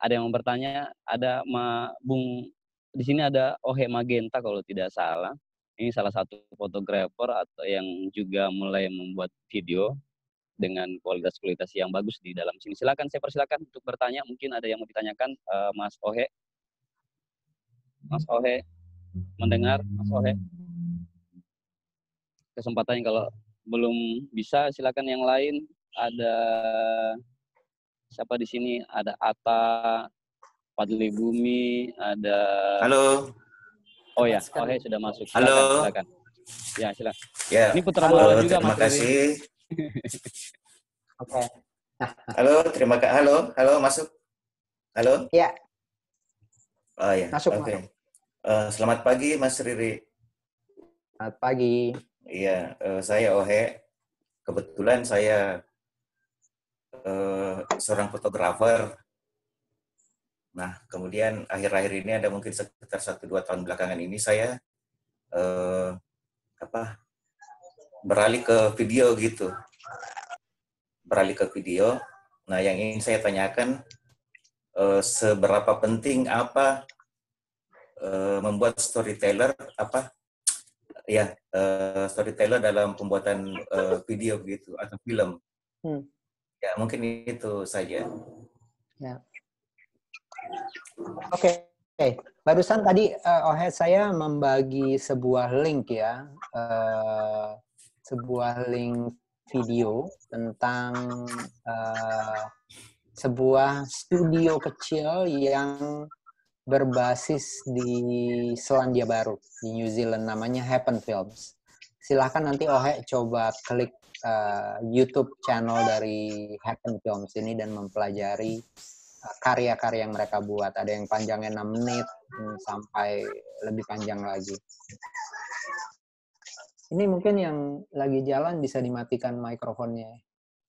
Ada yang mau bertanya? Ada Bung, di sini ada Ohe Magenta kalau tidak salah. Ini salah satu fotografer atau yang juga mulai membuat video dengan kualitas yang bagus di dalam sini. Silakan, saya persilakan untuk bertanya. Mungkin ada yang mau ditanyakan, Mas Ohe. Mas Ohe, mendengar Mas Ohe? Kesempatannya kalau belum bisa, silakan yang lain. Ada siapa di sini? Ada Atta, Fadli Bumi, ada. Halo. Oh ya, Ohe sudah masuk. Silakan, halo. Silakan. Ya, silakan. Ya. Ini putra bawah juga, terima Mas kasih. Oke. Halo, terima kasih. Halo, masuk. Halo. Ya. Oh ya. Masuk. Oke. Selamat pagi, Mas Riri. Selamat pagi. Iya, saya Ohe. Kebetulan saya seorang fotografer. Nah, kemudian akhir-akhir ini ada mungkin sekitar 1-2 tahun belakangan ini saya beralih ke video gitu. Beralih ke video. Nah, yang ingin saya tanyakan, seberapa penting membuat storyteller storyteller dalam pembuatan video gitu atau film. Ya, mungkin itu saja. Ya. Oke. Oke, barusan tadi Ohe saya membagi sebuah link ya, sebuah link video tentang sebuah studio kecil yang berbasis di Selandia Baru, di New Zealand, namanya Happen Films. Silahkan nanti Ohe coba klik YouTube channel dari Happen Films ini dan mempelajari karya-karya yang mereka buat. Ada yang panjangnya 6 menit sampai lebih panjang lagi. Ini mungkin yang lagi jalan bisa dimatikan mikrofonnya.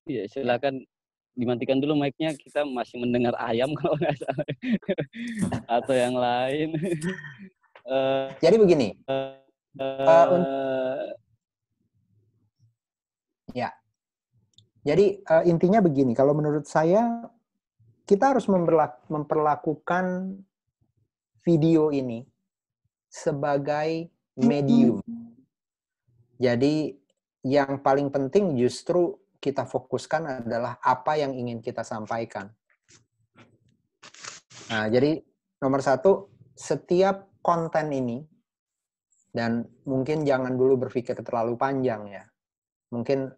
Iya, silakan dimatikan dulu mic-nya, kita masih mendengar ayam kalau nggak salah. Atau yang lain. Jadi begini. Ya. Jadi intinya begini, kalau menurut saya kita harus memperlakukan video ini sebagai medium. Jadi yang paling penting justru kita fokuskan adalah apa yang ingin kita sampaikan. Nah, jadi nomor satu, setiap konten ini, dan mungkin jangan dulu berpikir terlalu panjang ya. Mungkin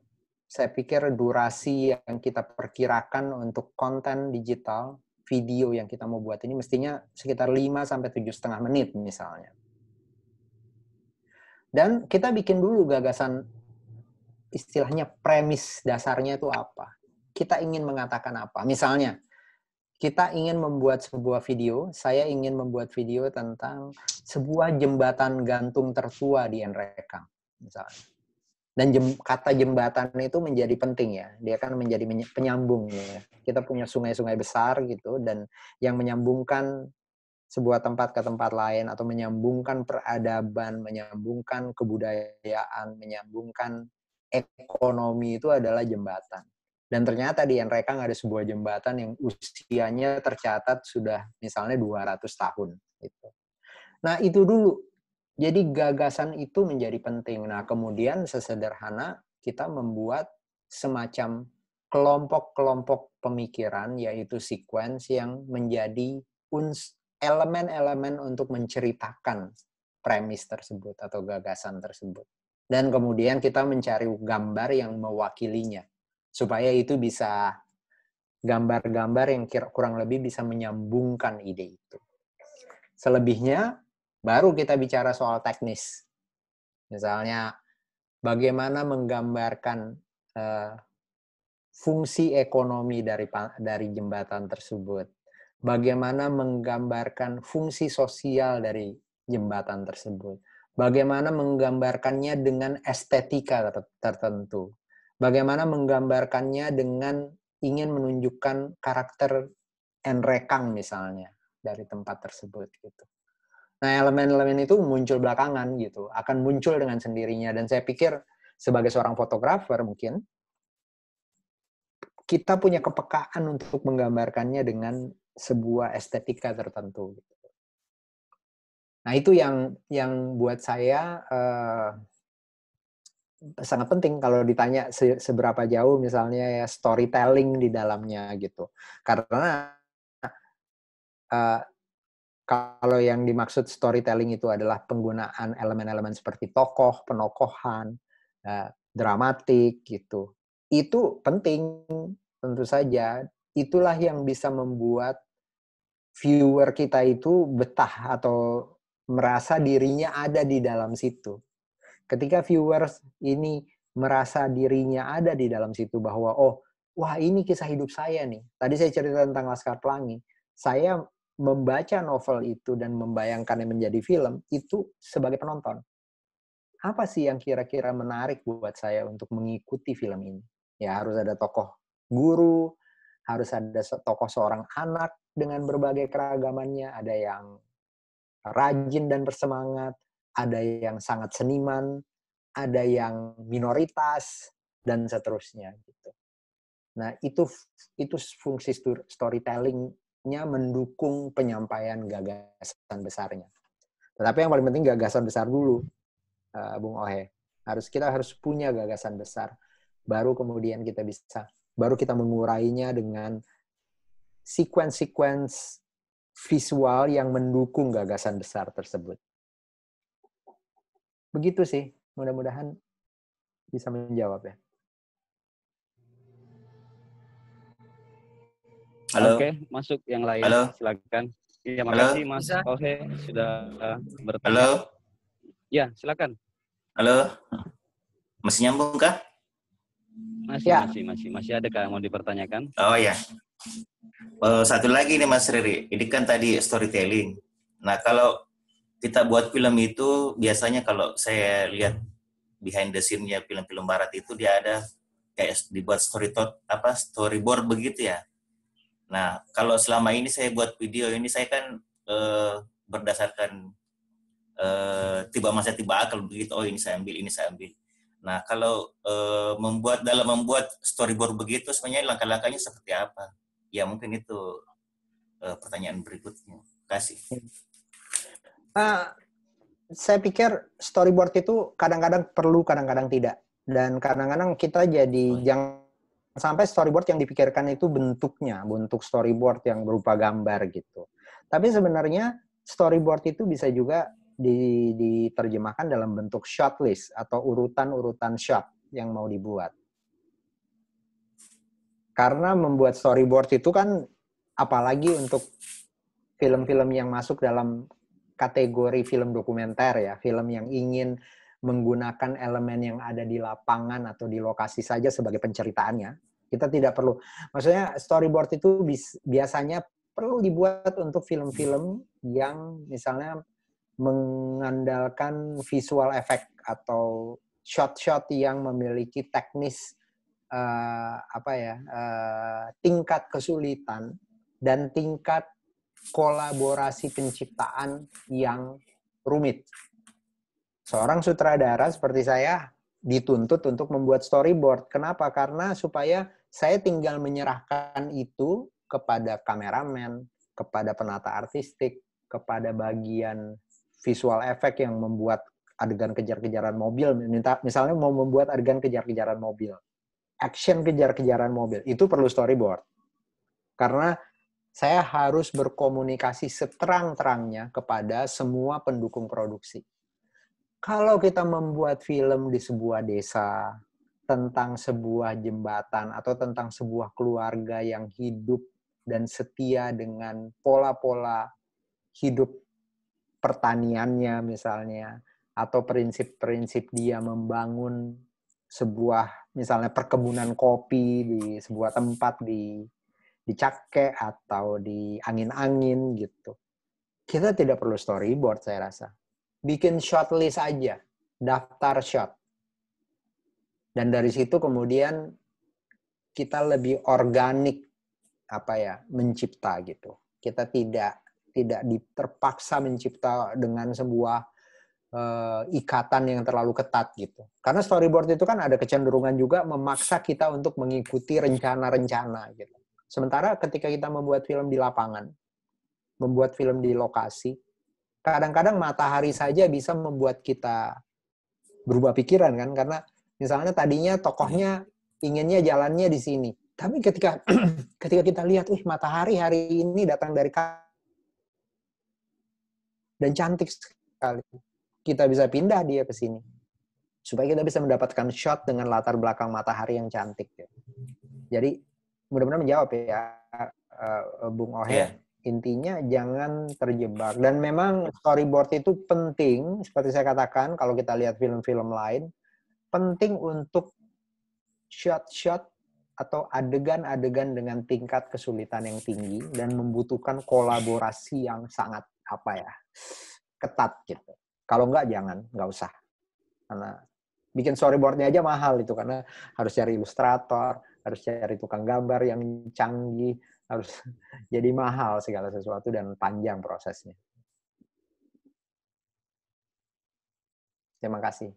saya pikir durasi yang kita perkirakan untuk konten digital, video yang kita mau buat ini mestinya sekitar 5-7,5 menit misalnya. Dan kita bikin dulu gagasan, istilahnya premis dasarnya itu apa. Kita ingin mengatakan apa. Misalnya, kita ingin membuat sebuah video, saya ingin membuat video tentang sebuah jembatan gantung tertua di Nrekang, misalnya. Dan kata jembatan itu menjadi penting ya, dia kan menjadi penyambung ya. Kita punya sungai-sungai besar gitu, dan yang menyambungkan sebuah tempat ke tempat lain, atau menyambungkan peradaban, menyambungkan kebudayaan, menyambungkan ekonomi itu adalah jembatan. Dan ternyata di Nrekang ada sebuah jembatan yang usianya tercatat sudah misalnya 200 tahun. Gitu. Nah itu dulu. Jadi gagasan itu menjadi penting. Nah, kemudian sesederhana kita membuat semacam kelompok-kelompok pemikiran, yaitu sequence yang menjadi elemen-elemen untuk menceritakan premis tersebut atau gagasan tersebut. Dan kemudian kita mencari gambar yang mewakilinya, supaya itu bisa gambar-gambar yang kurang lebih bisa menyambungkan ide itu. Selebihnya, baru kita bicara soal teknis. Misalnya, bagaimana menggambarkan fungsi ekonomi dari jembatan tersebut. Bagaimana menggambarkan fungsi sosial dari jembatan tersebut. Bagaimana menggambarkannya dengan estetika tertentu. Bagaimana menggambarkannya dengan ingin menunjukkan karakter Nrekang misalnya dari tempat tersebut gitu. Nah, elemen-elemen itu muncul belakangan gitu, akan muncul dengan sendirinya. Dan saya pikir sebagai seorang fotografer mungkin kita punya kepekaan untuk menggambarkannya dengan sebuah estetika tertentu. Nah, itu yang buat saya sangat penting kalau ditanya seberapa jauh misalnya ya storytelling di dalamnya gitu. Karena kalau yang dimaksud storytelling itu adalah penggunaan elemen-elemen seperti tokoh, penokohan, dramatik gitu. Itu penting tentu saja. Itulah yang bisa membuat viewer kita itu betah atau merasa dirinya ada di dalam situ. Ketika viewers ini merasa dirinya ada di dalam situ bahwa wah ini kisah hidup saya nih. Tadi saya cerita tentang Laskar Pelangi. Saya membaca novel itu dan membayangkannya menjadi film itu sebagai penonton. Apa sih yang kira-kira menarik buat saya untuk mengikuti film ini? Ya harus ada tokoh guru, harus ada tokoh seorang anak dengan berbagai keragamannya, ada yang rajin dan bersemangat, ada yang sangat seniman, ada yang minoritas, dan seterusnya gitu. Nah, itu fungsi storytelling-nya mendukung penyampaian gagasan besarnya. Tetapi yang paling penting gagasan besar dulu, Bung Ohe. Kita harus punya gagasan besar, baru kemudian baru kita mengurainya dengan sequence visual yang mendukung gagasan besar tersebut. Begitu sih, mudah-mudahan bisa menjawab ya. Halo. Oke, masuk yang lain. Halo. Silakan. Ya, Halo. makasih Mas Ohe sudah bertanya. Halo. Ya, silakan. Halo. Masih nyambung kah? Masih ada yang mau dipertanyakan? Oh ya. Satu lagi nih Mas Riri. Ini kan tadi storytelling. Nah, kalau kita buat film itu biasanya kalau saya lihat behind the scene-nya film-film barat itu dia ada kayak dibuat storyboard begitu ya. Nah, kalau selama ini saya buat video ini saya kan berdasarkan tiba masa tiba akal begitu. Oh, ini saya ambil. Nah, kalau dalam membuat storyboard begitu sebenarnya langkah-langkahnya seperti apa? Ya, mungkin itu pertanyaan berikutnya. Terima kasih. Saya pikir storyboard itu kadang-kadang perlu, kadang-kadang tidak. Dan kadang-kadang kita jadi jangan sampai storyboard yang dipikirkan itu bentuknya, bentuk storyboard yang berupa gambar gitu. Tapi sebenarnya storyboard itu bisa juga diterjemahkan dalam bentuk shot list atau urutan-urutan shot yang mau dibuat. Karena membuat storyboard itu kan apalagi untuk film-film yang masuk dalam kategori film dokumenter ya, film yang ingin menggunakan elemen yang ada di lapangan atau di lokasi saja sebagai penceritaannya. Kita tidak perlu, maksudnya storyboard itu biasanya perlu dibuat untuk film-film yang misalnya mengandalkan visual effect atau shot-shot yang memiliki teknis tingkat kesulitan dan tingkat kolaborasi penciptaan yang rumit. Seorang sutradara seperti saya dituntut untuk membuat storyboard. Kenapa? Karena supaya saya tinggal menyerahkan itu kepada kameramen, kepada penata artistik, kepada bagian visual effect yang membuat adegan kejar-kejaran mobil. Misalnya mau membuat adegan kejar-kejaran mobil, action kejar-kejaran mobil, itu perlu storyboard. Karena saya harus berkomunikasi seterang-terangnya kepada semua pendukung produksi. Kalau kita membuat film di sebuah desa, tentang sebuah jembatan, atau tentang sebuah keluarga yang hidup dan setia dengan pola-pola hidup pertaniannya misalnya, atau prinsip-prinsip dia membangun sebuah misalnya perkebunan kopi di sebuah tempat di Cake atau di angin-angin gitu. Kita tidak perlu storyboard saya rasa. Bikin shot list aja, daftar shot. Dan dari situ kemudian kita lebih organik mencipta gitu. Kita tidak terpaksa mencipta dengan sebuah ikatan yang terlalu ketat gitu. Karena storyboard itu kan ada kecenderungan juga memaksa kita untuk mengikuti rencana-rencana gitu. Sementara ketika kita membuat film di lapangan, membuat film di lokasi, kadang-kadang matahari saja bisa membuat kita berubah pikiran kan, karena misalnya tadinya tokohnya inginnya jalannya di sini, tapi ketika kita lihat, matahari hari ini datang dari dan cantik sekali, kita bisa pindah dia ke sini supaya kita bisa mendapatkan shot dengan latar belakang matahari yang cantik. Jadi mudah-mudahan menjawab ya Bung Ohe. Yeah. Intinya jangan terjebak. Dan memang storyboard itu penting, seperti saya katakan, kalau kita lihat film-film lain, penting untuk shot-shot atau adegan-adegan dengan tingkat kesulitan yang tinggi dan membutuhkan kolaborasi yang sangat ketat gitu. Kalau enggak, nggak usah. Karena bikin storyboardnya aja mahal itu, karena harus cari ilustrator, harus cari tukang gambar yang canggih, harus jadi mahal segala sesuatu dan panjang prosesnya. Terima kasih.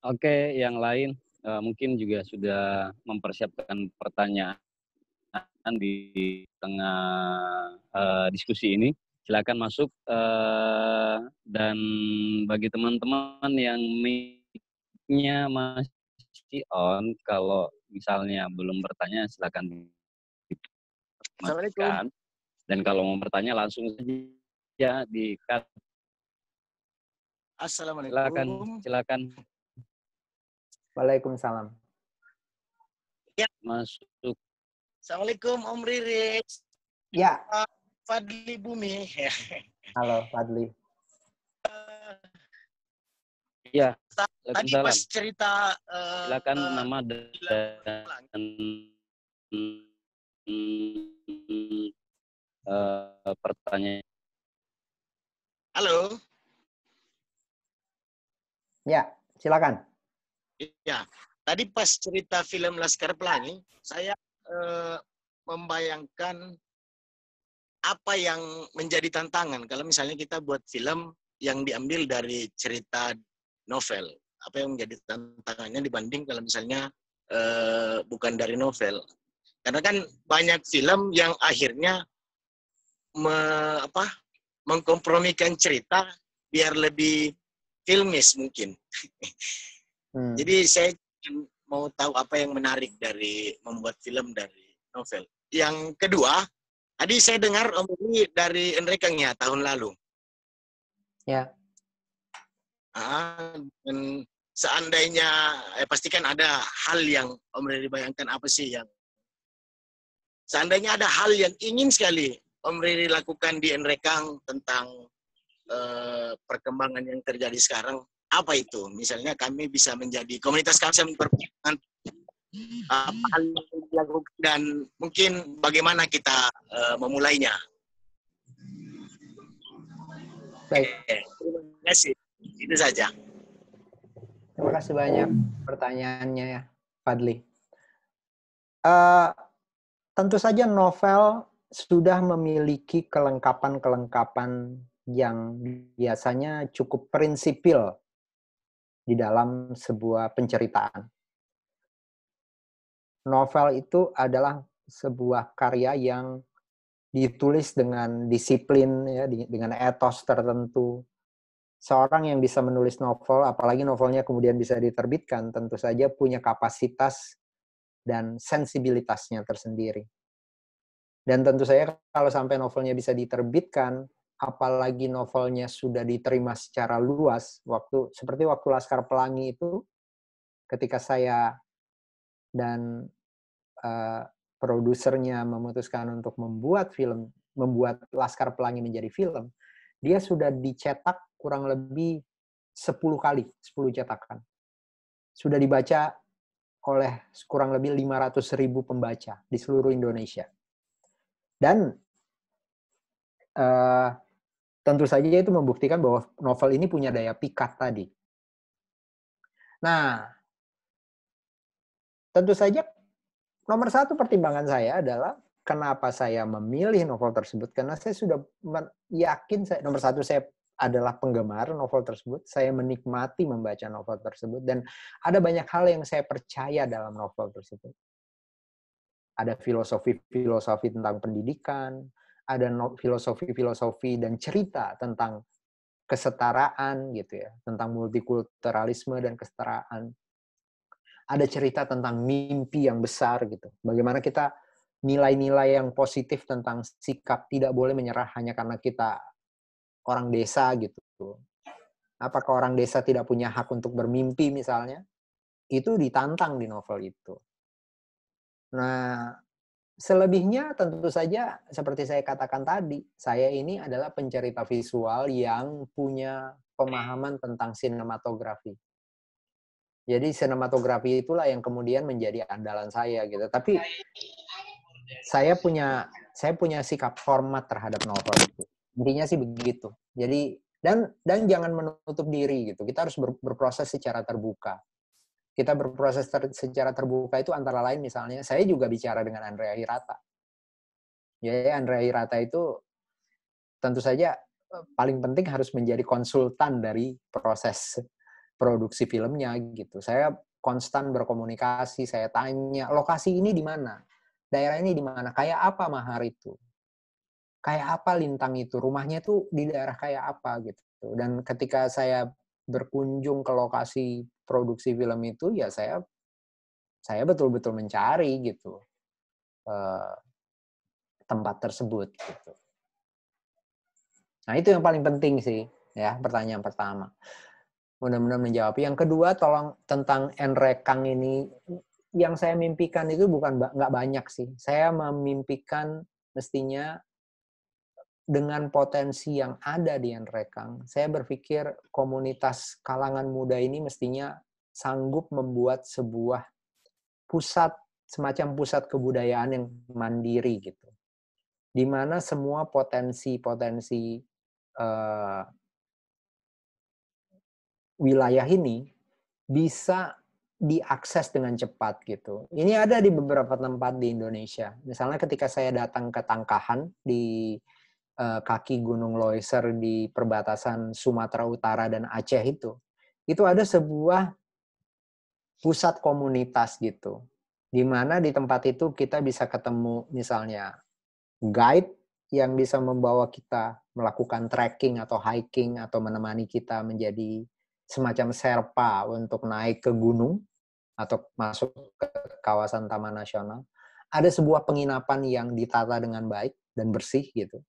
Oke, yang lain mungkin juga sudah mempersiapkan pertanyaan di tengah diskusi ini. Silakan masuk dan bagi teman-teman yang mic-nya masih on, kalau misalnya belum bertanya silakan. Assalamualaikum. Dan kalau mau bertanya langsung saja di Assalamualaikum. Silakan. Waalaikumsalam. Ya. Masuk. Assalamualaikum Om Riri. Ya. Fadli Bumi. Halo Fadli. Iya. Tadi pas cerita silakan nama dan pertanyaan. Halo. Ya, silakan. Ya, tadi pas cerita film Laskar Pelangi, saya membayangkan apa yang menjadi tantangan kalau misalnya kita buat film yang diambil dari cerita novel. Apa yang menjadi tantangannya dibanding kalau misalnya bukan dari novel. Karena kan banyak film yang akhirnya mengkompromikan cerita biar lebih filmis mungkin. Jadi saya mau tahu apa yang menarik dari membuat film dari novel. Yang kedua, tadi saya dengar Om ini dari Enrekang ya tahun lalu. Ya. Dan seandainya, pastikan ada hal yang Om Riri bayangkan apa sih yang seandainya ada hal yang ingin sekali Om Riri lakukan di Enrekang tentang perkembangan yang terjadi sekarang, apa itu? Misalnya kami bisa menjadi komunitas kami berperkembangan apa hal yang dilakukan dan mungkin bagaimana kita memulainya. Baik. Terima kasih. Itu saja. Terima kasih banyak pertanyaannya ya, Fadli. Tentu saja novel sudah memiliki kelengkapan-kelengkapan yang biasanya cukup prinsipil di dalam sebuah penceritaan. Novel itu adalah sebuah karya yang ditulis dengan disiplin, ya, dengan etos tertentu. Seorang yang bisa menulis novel, apalagi novelnya kemudian bisa diterbitkan, tentu saja punya kapasitas dan sensibilitasnya tersendiri. Dan tentu saja kalau sampai novelnya bisa diterbitkan, apalagi novelnya sudah diterima secara luas, seperti waktu Laskar Pelangi itu, ketika saya dan produsernya memutuskan untuk membuat Laskar Pelangi menjadi film, dia sudah dicetak kurang lebih 10 kali, 10 cetakan. Sudah dibaca oleh kurang lebih 500.000 pembaca di seluruh Indonesia. Dan tentu saja itu membuktikan bahwa novel ini punya daya pikat tadi. Nah, tentu saja nomor satu pertimbangan saya adalah kenapa saya memilih novel tersebut, karena saya sudah yakin, nomor satu saya adalah penggemar novel tersebut, saya menikmati membaca novel tersebut, dan ada banyak hal yang saya percaya dalam novel tersebut. Ada filosofi-filosofi tentang pendidikan, ada filosofi-filosofi dan cerita tentang kesetaraan gitu ya, tentang multikulturalisme dan kesetaraan. Ada cerita tentang mimpi yang besar gitu. Bagaimana kita nilai-nilai yang positif tentang sikap tidak boleh menyerah hanya karena kita orang desa gitu. Apakah orang desa tidak punya hak untuk bermimpi misalnya? Itu ditantang di novel itu. Nah, selebihnya tentu saja seperti saya katakan tadi, saya ini adalah pencerita visual yang punya pemahaman tentang sinematografi. Jadi sinematografi itulah yang kemudian menjadi andalan saya gitu. Tapi saya punya sikap hormat terhadap novel itu. Intinya sih begitu. Jadi dan jangan menutup diri gitu. Kita harus berproses secara terbuka. Kita berproses secara terbuka itu antara lain misalnya, saya juga bicara dengan Andrea Hirata. Ya, Andrea Hirata itu tentu saja paling penting harus menjadi konsultan dari proses produksi filmnya gitu. Saya konstan berkomunikasi, saya tanya, lokasi ini di mana? Daerah ini di mana? Kayak apa Mahar itu? Kayak apa Lintang itu? Rumahnya itu di daerah kayak apa gitu. Dan ketika saya berkunjung ke lokasi produksi film itu, ya saya betul-betul mencari gitu. tempat tersebut gitu. Nah, itu yang paling penting sih ya, pertanyaan pertama. Mudah-mudahan menjawab. Yang kedua, tolong tentang NREKANG ini, yang saya mimpikan itu bukan nggak banyak sih. Saya memimpikan mestinya dengan potensi yang ada di NREKANG, saya berpikir komunitas kalangan muda ini mestinya sanggup membuat sebuah pusat, semacam pusat kebudayaan yang mandiri gitu. Di mana semua potensi-potensi wilayah ini bisa diakses dengan cepat gitu. Ini ada di beberapa tempat di Indonesia. Misalnya ketika saya datang ke Tangkahan di kaki Gunung Loiser di perbatasan Sumatera Utara dan Aceh itu ada sebuah pusat komunitas gitu. Di mana di tempat itu kita bisa ketemu misalnya guide yang bisa membawa kita melakukan trekking atau hiking atau menemani kita menjadi semacam Sherpa untuk naik ke gunung atau masuk ke kawasan Taman Nasional. Ada sebuah penginapan yang ditata dengan baik dan bersih gitu.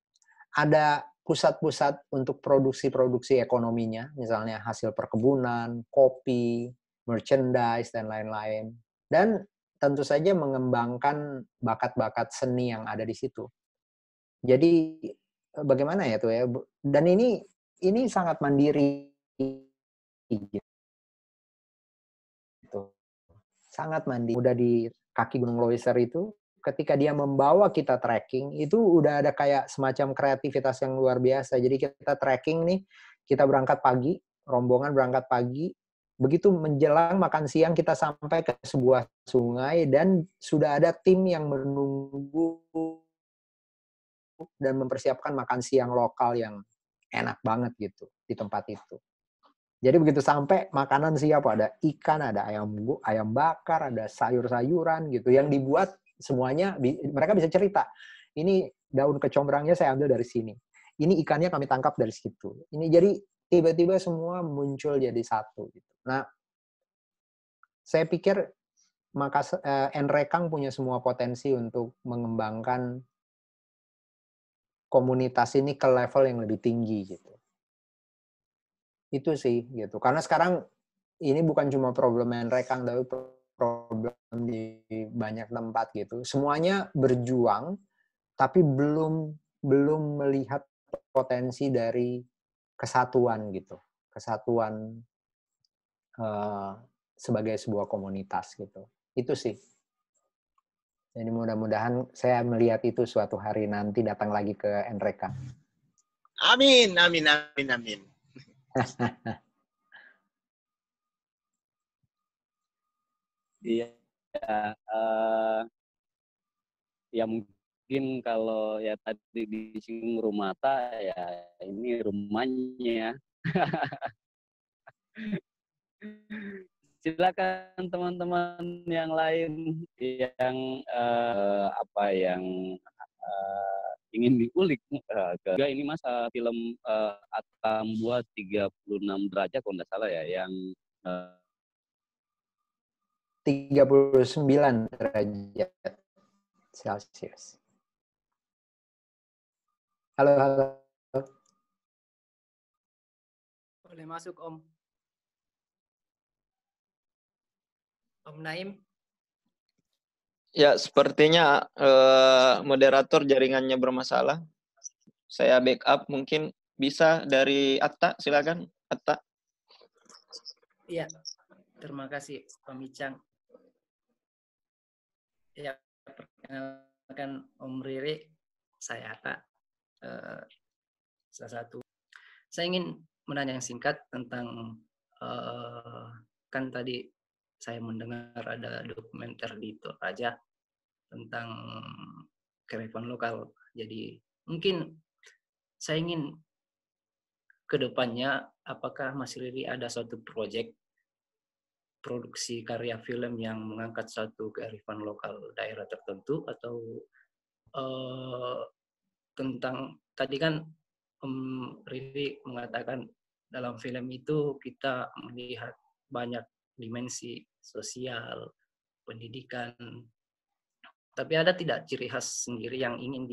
Ada pusat-pusat untuk produksi-produksi ekonominya, misalnya hasil perkebunan, kopi, merchandise, dan lain-lain. Dan tentu saja mengembangkan bakat-bakat seni yang ada di situ. Jadi bagaimana ya tuh ya? Dan ini sangat mandiri gitu. Sangat mandiri. Udah di kaki Gunung Loiser itu, ketika dia membawa kita trekking, itu udah ada kayak semacam kreativitas yang luar biasa. Jadi kita trekking nih, kita berangkat pagi, rombongan berangkat pagi, begitu menjelang makan siang kita sampai ke sebuah sungai dan sudah ada tim yang menunggu dan mempersiapkan makan siang lokal yang enak banget gitu di tempat itu. Jadi begitu sampai makanan siap, ada ikan, ada ayam bakar, ada sayur-sayuran gitu yang dibuat semuanya mereka bisa cerita. Ini daun kecombrangnya saya ambil dari sini. Ini ikannya kami tangkap dari situ. Ini jadi tiba-tiba semua muncul jadi satu gitu. Nah, saya pikir maka NREKANG punya semua potensi untuk mengembangkan komunitas ini ke level yang lebih tinggi gitu. Itu sih gitu. Karena sekarang ini bukan cuma problem NREKANG tapi problem di banyak tempat gitu. Semuanya berjuang tapi belum melihat potensi dari kesatuan gitu. Kesatuan sebagai sebuah komunitas gitu. Itu sih. Jadi mudah-mudahan saya melihat itu suatu hari nanti datang lagi ke NREKANG. Amin, amin, amin, amin. Iya, ya mungkin kalau ya tadi disinggung Rumata, ya ini rumahnya. Silakan teman-teman yang lain yang yang ingin diulik. Ini Mas film Atta Membuat 36 derajat kalau nggak salah ya, yang 39 derajat Celcius. Halo. Boleh masuk, Om. Om Naim. Ya, sepertinya moderator jaringannya bermasalah. Saya backup, mungkin bisa dari Atta, silakan Atta. Iya, terima kasih Pak Micang. Ya, perkenalkan Om Riri, saya Atta. Salah satu. Saya ingin menanya yang singkat tentang kan tadi saya mendengar ada dokumenter di Toraja tentang kearifan lokal. Jadi mungkin saya ingin ke depannya apakah Mas Riri ada suatu proyek produksi karya film yang mengangkat suatu kearifan lokal daerah tertentu atau tentang tadi kan Riri mengatakan dalam film itu kita melihat banyak dimensi sosial, pendidikan, Tapi ada tidak ciri khas sendiri yang ingin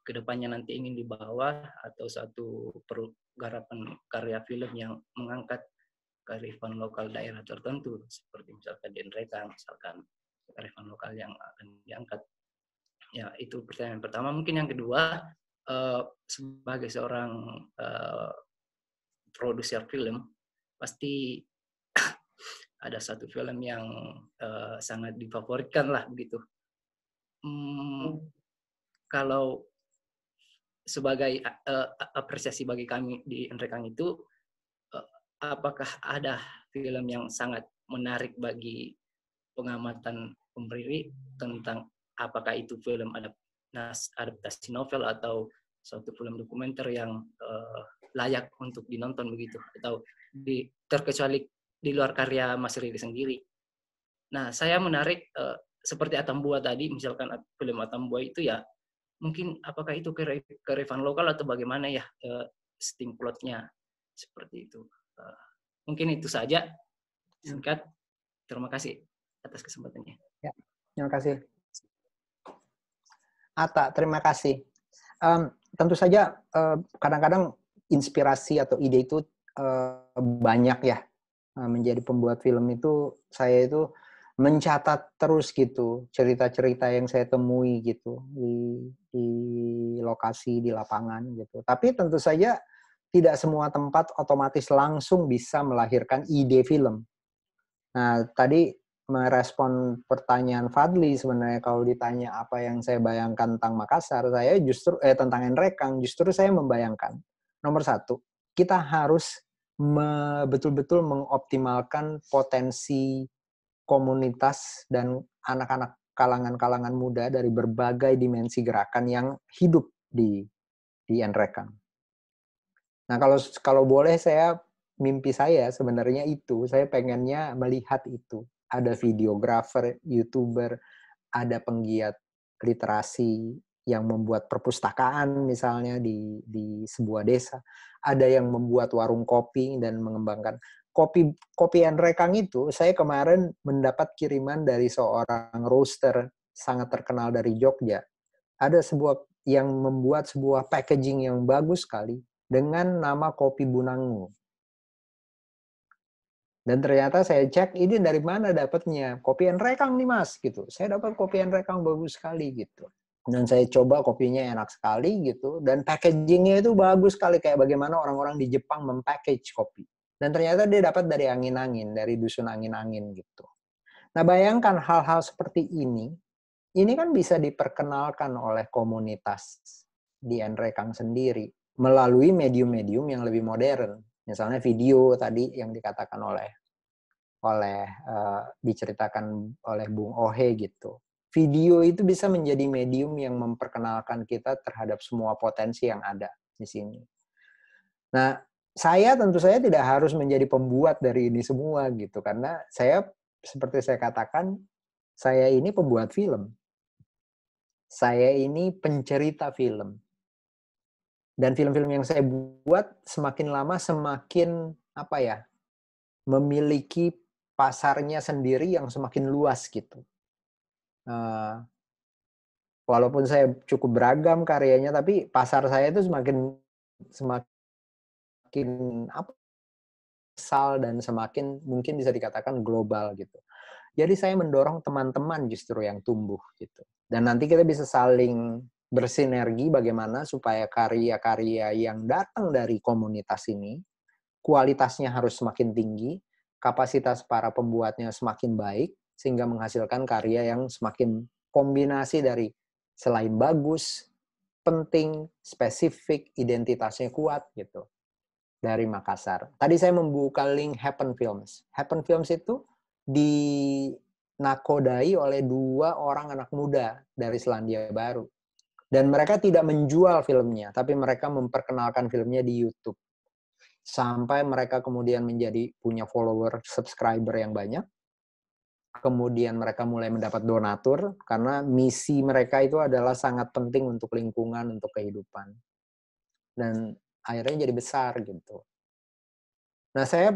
kedepannya nanti ingin dibawa, atau satu garapan karya film yang mengangkat kearifan lokal daerah tertentu, seperti misalkan di Nrekang, misalkan kearifan lokal yang akan diangkat. Ya, itu pertanyaan pertama. Mungkin yang kedua, sebagai seorang produser film, pasti ada satu film yang sangat difavoritkan lah begitu. Kalau sebagai apresiasi bagi kami di Nrekang itu, apakah ada film yang sangat menarik bagi pengamatan Riri tentang apakah itu film adaptasi novel atau suatu film dokumenter yang layak untuk dinonton begitu, atau terkecuali di luar karya Mas Riri sendiri. Nah, saya menarik seperti Atambua tadi, misalkan film Atambua itu ya, mungkin apakah itu kearifan lokal atau bagaimana ya steam plotnya seperti itu. Mungkin itu saja singkat. Terima kasih atas kesempatannya. Ya, terima kasih. Atta, terima kasih. Tentu saja kadang-kadang inspirasi atau ide itu banyak ya. Menjadi pembuat film itu, saya itu mencatat terus gitu cerita-cerita yang saya temui gitu di lokasi, di lapangan gitu. Tapi tentu saja tidak semua tempat otomatis langsung bisa melahirkan ide film. Nah, tadi merespon pertanyaan Fadli, sebenarnya kalau ditanya apa yang saya bayangkan tentang Makassar, saya justru tentang Nrekang, justru saya membayangkan nomor satu, kita harus betul-betul mengoptimalkan potensi komunitas dan anak-anak kalangan-kalangan muda dari berbagai dimensi gerakan yang hidup di Nrekang. Nah, kalau boleh mimpi saya sebenarnya itu, saya pengennya melihat itu. Ada videografer, YouTuber, ada penggiat literasi yang membuat perpustakaan misalnya di sebuah desa. Ada yang membuat warung kopi dan mengembangkan. Kopi Nrekang itu, saya kemarin mendapat kiriman dari seorang roaster sangat terkenal dari Jogja. Ada yang membuat sebuah packaging yang bagus sekali dengan nama kopi Bunangmu. Dan ternyata saya cek, ini dari mana dapatnya? Kopi Nrekang nih mas, gitu. Saya dapat kopi Nrekang bagus sekali gitu. Dan saya coba kopinya enak sekali gitu. Dan packagingnya itu bagus sekali, kayak bagaimana orang-orang di Jepang mempackage kopi. Dan ternyata dia dapat dari angin-angin, dari dusun angin-angin gitu. Nah bayangkan hal-hal seperti ini kan bisa diperkenalkan oleh komunitas di Nrekang sendiri melalui medium-medium yang lebih modern. Misalnya video tadi yang dikatakan diceritakan oleh Bung Ohe gitu. Video itu bisa menjadi medium yang memperkenalkan kita terhadap semua potensi yang ada di sini. Nah, tentu saya tidak harus menjadi pembuat dari ini semua gitu, karena seperti saya katakan, saya ini pembuat film. Saya ini pencerita film. Dan film-film yang saya buat semakin lama semakin memiliki pasarnya sendiri yang semakin luas gitu. Walaupun saya cukup beragam karyanya, tapi pasar saya itu semakin besar dan semakin mungkin bisa dikatakan global gitu. Jadi saya mendorong teman-teman justru yang tumbuh gitu. Dan nanti kita bisa saling bersinergi bagaimana supaya karya-karya yang datang dari komunitas ini kualitasnya harus semakin tinggi, kapasitas para pembuatnya semakin baik, sehingga menghasilkan karya yang semakin kombinasi dari selain bagus, penting, spesifik, identitasnya kuat gitu. Dari Makassar. Tadi saya membuka link Happen Films. Happen Films itu dinakodai oleh 2 orang anak muda dari Selandia Baru. Dan mereka tidak menjual filmnya, tapi mereka memperkenalkan filmnya di YouTube. Sampai mereka kemudian punya follower, subscriber yang banyak. Kemudian mereka mulai mendapat donatur, karena misi mereka itu adalah sangat penting untuk lingkungan, untuk kehidupan. Dan akhirnya jadi besar gitu. Nah, saya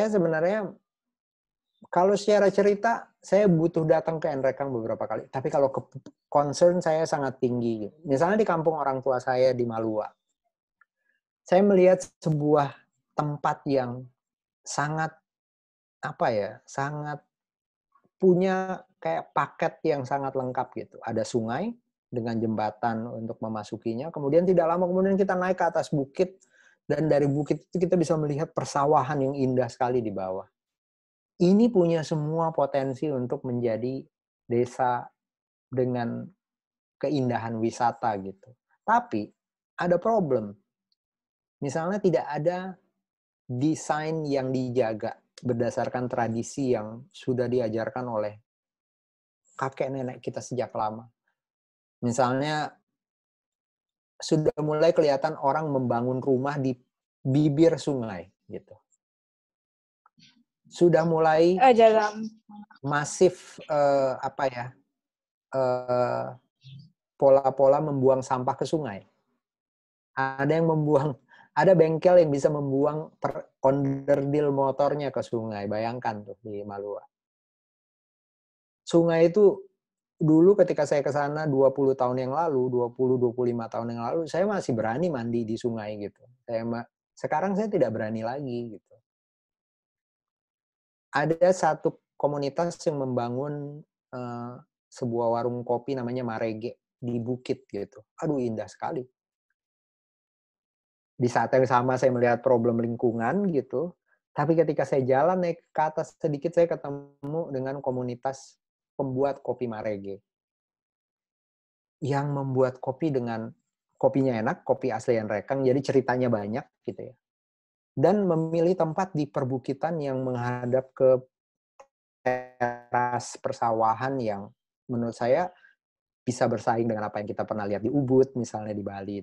sebenarnya Kalau secara cerita, saya butuh datang ke Nrekang beberapa kali. Tapi kalau concern saya sangat tinggi. Misalnya di kampung orang tua saya di Malua, saya melihat sebuah tempat yang sangat sangat punya kayak paket yang sangat lengkap gitu. Ada sungai dengan jembatan untuk memasukinya. Kemudian tidak lama kemudian kita naik ke atas bukit, dan dari bukit itu kita bisa melihat persawahan yang indah sekali di bawah. Ini punya semua potensi untuk menjadi desa dengan keindahan wisata gitu. Tapi ada problem. Misalnya tidak ada desain yang dijaga berdasarkan tradisi yang sudah diajarkan oleh kakek nenek kita sejak lama. Misalnya sudah mulai kelihatan orang membangun rumah di bibir sungai gitu. Sudah mulai masif pola-pola membuang sampah ke sungai. Ada bengkel yang bisa membuang onderdil motornya ke sungai. Bayangkan tuh di Malua. Sungai itu dulu ketika saya ke sana 20 tahun yang lalu, 20-25 tahun yang lalu, saya masih berani mandi di sungai gitu. Sekarang saya tidak berani lagi gitu. Ada satu komunitas yang membangun sebuah warung kopi namanya Marege di bukit gitu. Aduh, indah sekali. Di saat yang sama saya melihat problem lingkungan gitu. Tapi ketika saya jalan naik ke atas sedikit, saya ketemu dengan komunitas pembuat kopi Marege. Yang membuat kopi dengan kopinya enak, kopi asli Nrekang, jadi ceritanya banyak gitu ya. Dan memilih tempat di perbukitan yang menghadap ke teras persawahan yang menurut saya bisa bersaing dengan apa yang kita pernah lihat di Ubud misalnya di Bali.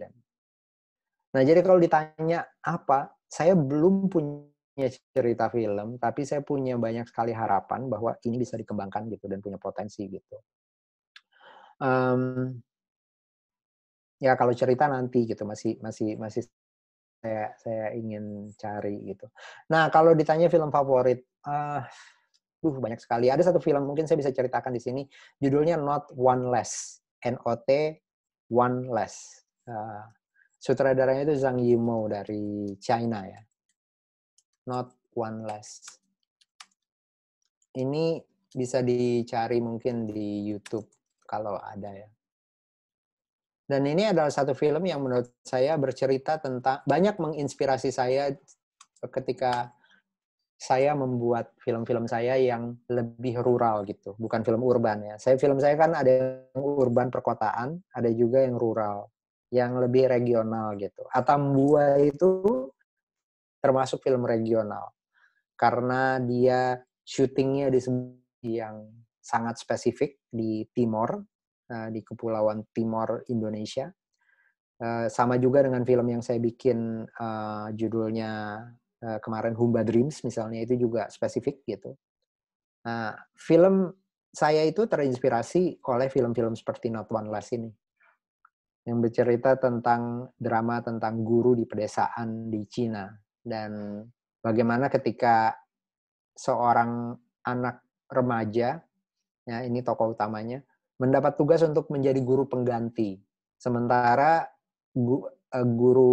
Nah, jadi kalau ditanya apa, saya belum punya cerita film, tapi saya punya banyak sekali harapan bahwa ini bisa dikembangkan gitu dan punya potensi gitu. Ya kalau cerita nanti gitu masih saya ingin cari gitu. Nah, kalau ditanya film favorit, banyak sekali. Ada satu film mungkin saya bisa ceritakan di sini, judulnya Not One Less, NOT One Less. Sutradaranya itu Zhang Yimou dari China ya. Not One Less. Ini bisa dicari mungkin di YouTube kalau ada ya. Dan ini adalah satu film yang menurut saya bercerita tentang, banyak menginspirasi saya ketika saya membuat film-film saya yang lebih rural gitu, bukan film urban ya. Film saya kan ada yang urban perkotaan, ada juga yang rural, yang lebih regional gitu. Atambua itu termasuk film regional karena dia syutingnya di yang sangat spesifik di Timor, di Kepulauan Timor Indonesia. Sama juga dengan film yang saya bikin judulnya kemarin Humba Dreams misalnya, itu juga spesifik gitu. Nah, film saya itu terinspirasi oleh film-film seperti Not One Less ini, yang bercerita tentang drama tentang guru di pedesaan di Cina dan bagaimana ketika seorang anak remaja, ya ini tokoh utamanya, mendapat tugas untuk menjadi guru pengganti, sementara guru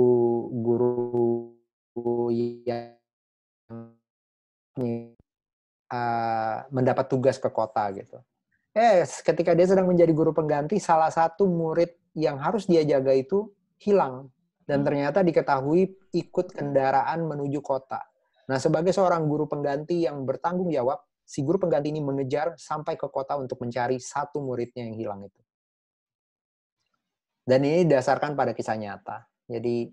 yang mendapat tugas ke kota gitu. Ketika dia sedang menjadi guru pengganti, salah satu murid yang harus dia jaga itu hilang. Dan ternyata diketahui ikut kendaraan menuju kota. Nah, sebagai seorang guru pengganti yang bertanggung jawab, si guru pengganti ini mengejar sampai ke kota untuk mencari satu muridnya yang hilang itu. Dan ini didasarkan pada kisah nyata. Jadi,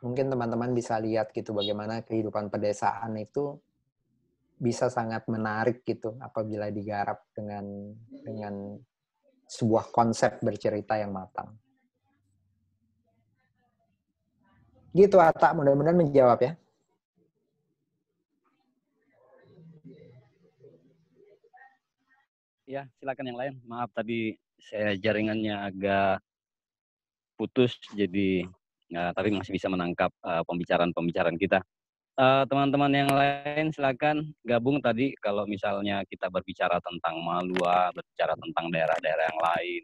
mungkin teman-teman bisa lihat gitu bagaimana kehidupan pedesaan itu bisa sangat menarik gitu apabila digarap dengan sebuah konsep bercerita yang matang. Gitu Atta, mudah-mudahan menjawab ya. Ya, silakan yang lain. Maaf tadi saya jaringannya agak putus, jadi tapi masih bisa menangkap pembicaraan kita. Teman-teman yang lain silakan gabung tadi kalau misalnya kita berbicara tentang Malua, berbicara tentang daerah-daerah yang lain.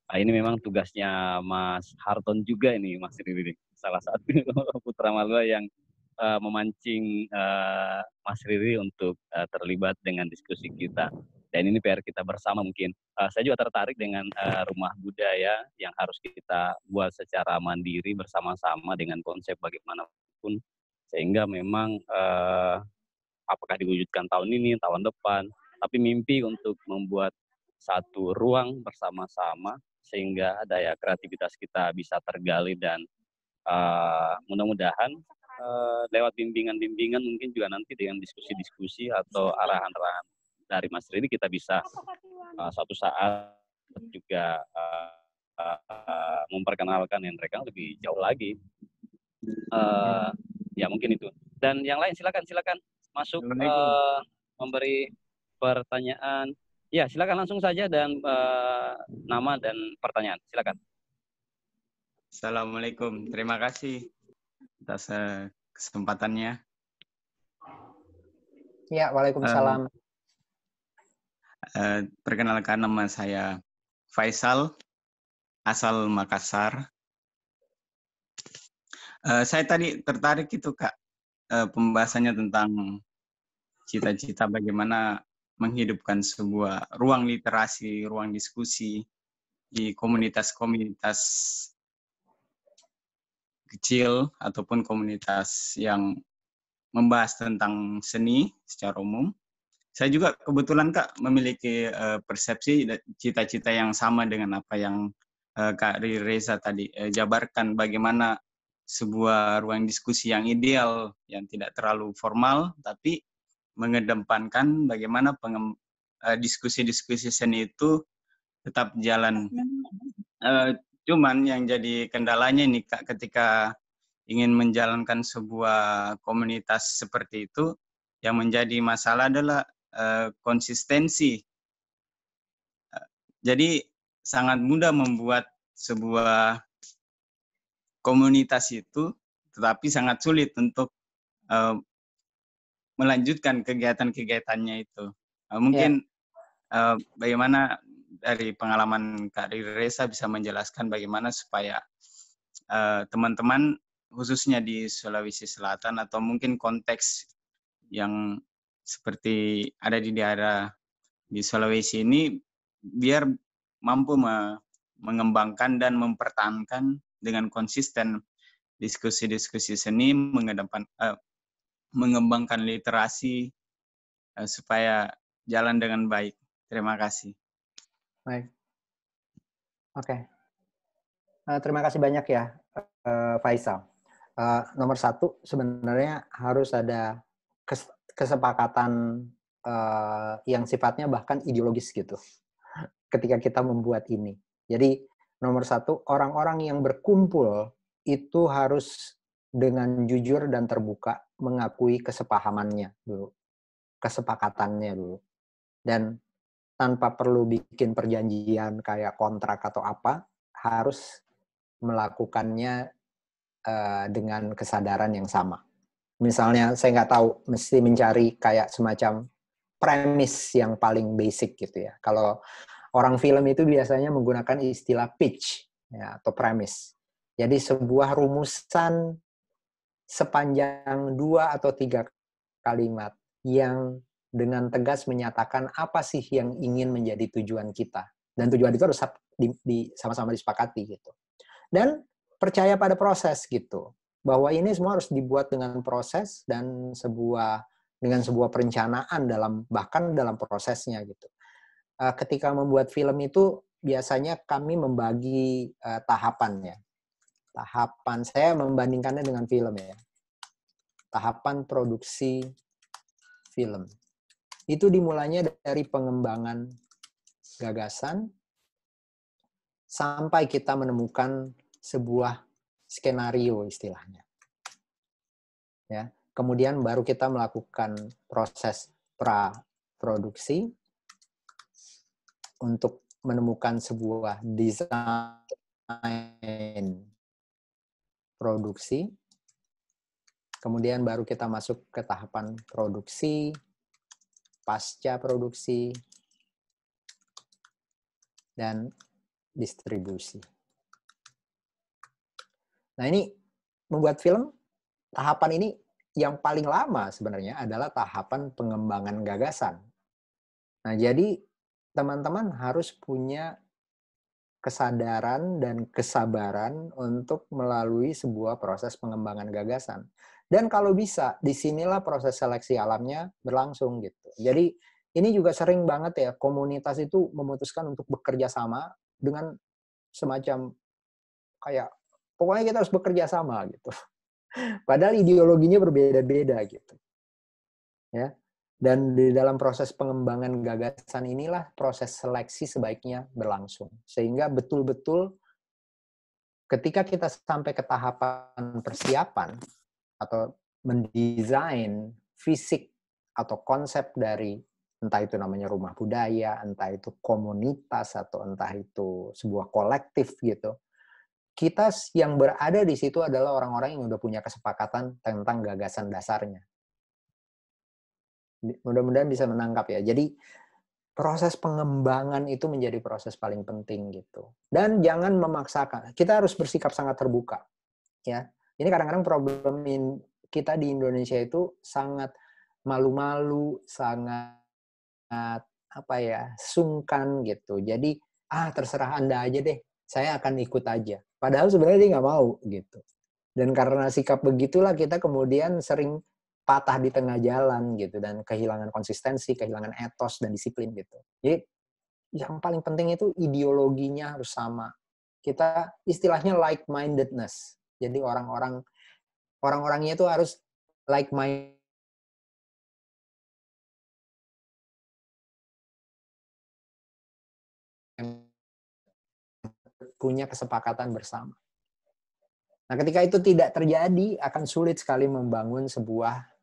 Nah, ini memang tugasnya Mas Harton juga ini, Mas Riri. Salah satu putra Malua yang memancing Mas Riri untuk terlibat dengan diskusi kita. Dan ini PR kita bersama mungkin. Saya juga tertarik dengan rumah budaya yang harus kita buat secara mandiri bersama-sama dengan konsep bagaimanapun. Sehingga memang apakah diwujudkan tahun ini, tahun depan, tapi mimpi untuk membuat satu ruang bersama-sama sehingga daya kreativitas kita bisa tergali dan mudah-mudahan lewat bimbingan-bimbingan mungkin juga nanti dengan diskusi-diskusi atau arahan-arahan dari Mas Ridi kita bisa suatu saat juga memperkenalkan mereka lebih jauh lagi. Ya mungkin itu. Dan yang lain silakan masuk memberi pertanyaan. Ya silakan langsung saja dan nama dan pertanyaan. Silakan. Assalamualaikum. Terima kasih atas kesempatannya. Ya, waalaikumsalam. Perkenalkan, nama saya Faisal, asal Makassar. Saya tadi tertarik itu Kak, pembahasannya tentang cita-cita bagaimana menghidupkan sebuah ruang literasi, ruang diskusi di komunitas-komunitas kecil ataupun komunitas yang membahas tentang seni secara umum. Saya juga kebetulan Kak memiliki persepsi cita-cita yang sama dengan apa yang Kak Reza tadi jabarkan, bagaimana sebuah ruang diskusi yang ideal, yang tidak terlalu formal, tapi mengedepankan bagaimana diskusi-diskusi seni itu tetap jalan. Cuman yang jadi kendalanya nih Kak, ketika ingin menjalankan sebuah komunitas seperti itu, yang menjadi masalah adalah konsistensi. Jadi sangat mudah membuat sebuah komunitas itu, tetapi sangat sulit untuk melanjutkan kegiatan-kegiatannya itu. Mungkin bagaimana dari pengalaman Kak Reza bisa menjelaskan bagaimana supaya teman-teman khususnya di Sulawesi Selatan atau mungkin konteks yang seperti ada di daerah di Sulawesi ini biar mampu mengembangkan dan mempertahankan dengan konsisten diskusi-diskusi seni, mengembangkan literasi supaya jalan dengan baik. Terima kasih. Baik. Oke. Terima kasih banyak ya, Faisal. Nomor satu, sebenarnya harus ada kesepakatan yang sifatnya bahkan ideologis gitu ketika kita membuat ini. Jadi nomor satu, orang-orang yang berkumpul itu harus dengan jujur dan terbuka mengakui kesepahamannya dulu, kesepakatannya dulu. Dan tanpa perlu bikin perjanjian kayak kontrak atau apa, harus melakukannya dengan kesadaran yang sama. Misalnya saya nggak tahu, mesti mencari kayak semacam premis yang paling basic gitu ya. Kalau orang film itu biasanya menggunakan istilah pitch ya, atau premis. Jadi sebuah rumusan sepanjang 2 atau 3 kalimat yang dengan tegas menyatakan apa sih yang ingin menjadi tujuan kita. Dan tujuan itu harus sama-sama disepakati gitu. Dan percaya pada proses gitu. Bahwa ini semua harus dibuat dengan proses dan dengan sebuah perencanaan bahkan dalam prosesnya gitu. Ketika membuat film itu biasanya kami membagi tahapannya. Tahapan saya membandingkannya dengan film ya. Tahapan produksi film. Itu dimulainya dari pengembangan gagasan sampai kita menemukan sebuah skenario istilahnya. Ya, kemudian baru kita melakukan proses pra-produksi untuk menemukan sebuah desain produksi Kemudian baru kita masuk ke tahapan produksi, pasca produksi, dan distribusi. Nah, ini membuat film, tahapan ini yang paling lama sebenarnya adalah tahapan pengembangan gagasan. Nah, jadi teman-teman harus punya kesadaran dan kesabaran untuk melalui sebuah proses pengembangan gagasan. Dan kalau bisa, disinilah proses seleksi alamnya berlangsung gitu. Jadi ini juga sering banget ya, komunitas itu memutuskan untuk bekerja sama dengan semacam kayak, pokoknya kita harus bekerja sama gitu. Padahal ideologinya berbeda-beda gitu. Ya. Dan di dalam proses pengembangan gagasan inilah proses seleksi sebaiknya berlangsung. Sehingga betul-betul ketika kita sampai ke tahapan persiapan atau mendesain fisik atau konsep dari entah itu namanya rumah budaya, entah itu komunitas, atau entah itu sebuah kolektif gitu, kita yang berada di situ adalah orang-orang yang udah punya kesepakatan tentang gagasan dasarnya. Mudah-mudahan bisa menangkap ya. Jadi proses pengembangan itu menjadi proses paling penting gitu. Dan jangan memaksakan. Kita harus bersikap sangat terbuka. Ya, ini kadang-kadang problem kita di Indonesia itu sangat malu-malu, sangat apa ya, sungkan gitu. Jadi terserah Anda aja deh, saya akan ikut aja. Padahal sebenarnya dia nggak mau gitu. Dan karena sikap begitulah kita kemudian sering patah di tengah jalan gitu dan kehilangan konsistensi, kehilangan etos dan disiplin gitu. Jadi yang paling penting itu ideologinya harus sama. Kita istilahnya like-mindedness. Jadi orang-orangnya itu harus like-minded. Punya kesepakatan bersama. Nah, ketika itu tidak terjadi, akan sulit sekali membangun sebuah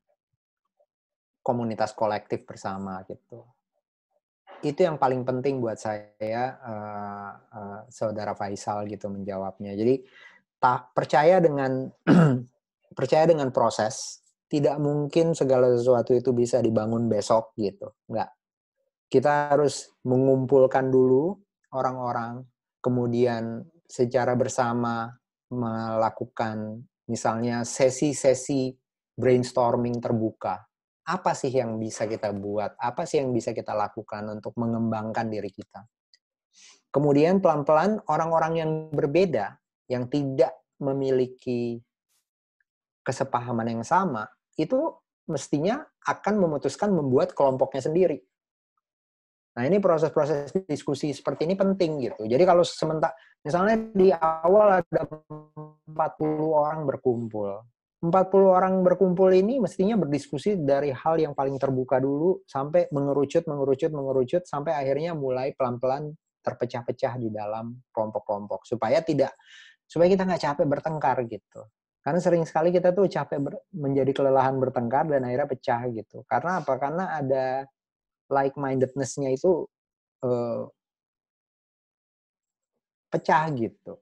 komunitas kolektif bersama gitu. Itu yang paling penting buat saya, Saudara Faisal gitu menjawabnya. Jadi percaya dengan percaya dengan proses. Tidak mungkin segala sesuatu itu bisa dibangun besok gitu. Enggak. Kita harus mengumpulkan dulu orang-orang, kemudian secara bersama melakukan misalnya sesi-sesi brainstorming terbuka. Apa sih yang bisa kita buat? Apa sih yang bisa kita lakukan untuk mengembangkan diri kita? Kemudian pelan-pelan orang-orang yang berbeda, yang tidak memiliki kesepahaman yang sama, itu mestinya akan memutuskan membuat kelompoknya sendiri. Nah, ini proses-proses diskusi seperti ini penting gitu. Jadi kalau misalnya di awal ada 40 orang berkumpul. 40 orang berkumpul ini mestinya berdiskusi dari hal yang paling terbuka dulu sampai mengerucut sampai akhirnya mulai pelan-pelan terpecah-pecah di dalam kelompok-kelompok supaya kita nggak capek bertengkar gitu. Karena sering sekali kita tuh capek menjadi kelelahan bertengkar dan akhirnya pecah gitu. Karena apa? Karena ada like-mindedness-nya itu pecah gitu.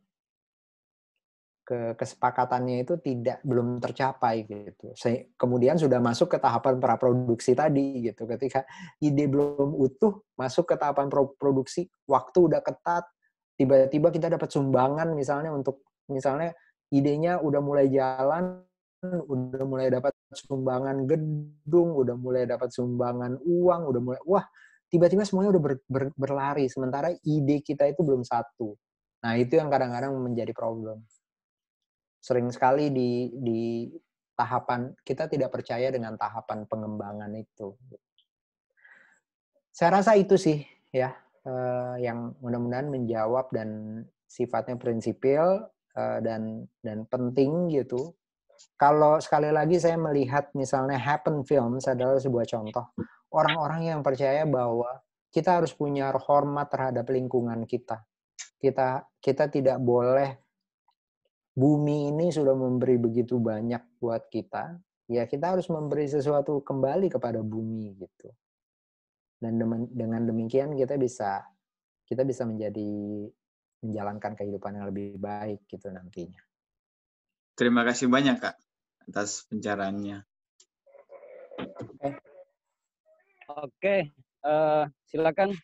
Kesepakatannya itu belum tercapai gitu. Kemudian sudah masuk ke tahapan praproduksi tadi gitu. Ketika ide belum utuh, masuk ke tahapan produksi, waktu udah ketat, tiba-tiba kita dapat sumbangan misalnya idenya udah mulai jalan, udah mulai dapat sumbangan gedung, udah mulai dapat sumbangan uang, tiba-tiba semuanya udah berlari, sementara ide kita itu belum satu. Nah, itu yang kadang-kadang menjadi problem. Sering sekali di tahapan, kita tidak percaya dengan tahapan pengembangan itu. Saya rasa itu sih, ya, yang mudah-mudahan menjawab dan sifatnya prinsipil dan penting gitu. Kalau sekali lagi saya melihat misalnya Happen Films adalah sebuah contoh. Orang-orang yang percaya bahwa kita harus punya hormat terhadap lingkungan kita. Kita tidak boleh, bumi ini sudah memberi begitu banyak buat kita, ya kita harus memberi sesuatu kembali kepada bumi gitu. Dan dengan demikian kita bisa menjalankan kehidupan yang lebih baik gitu nantinya. Terima kasih banyak, Kak. atas pencerahannya. Oke, silakan.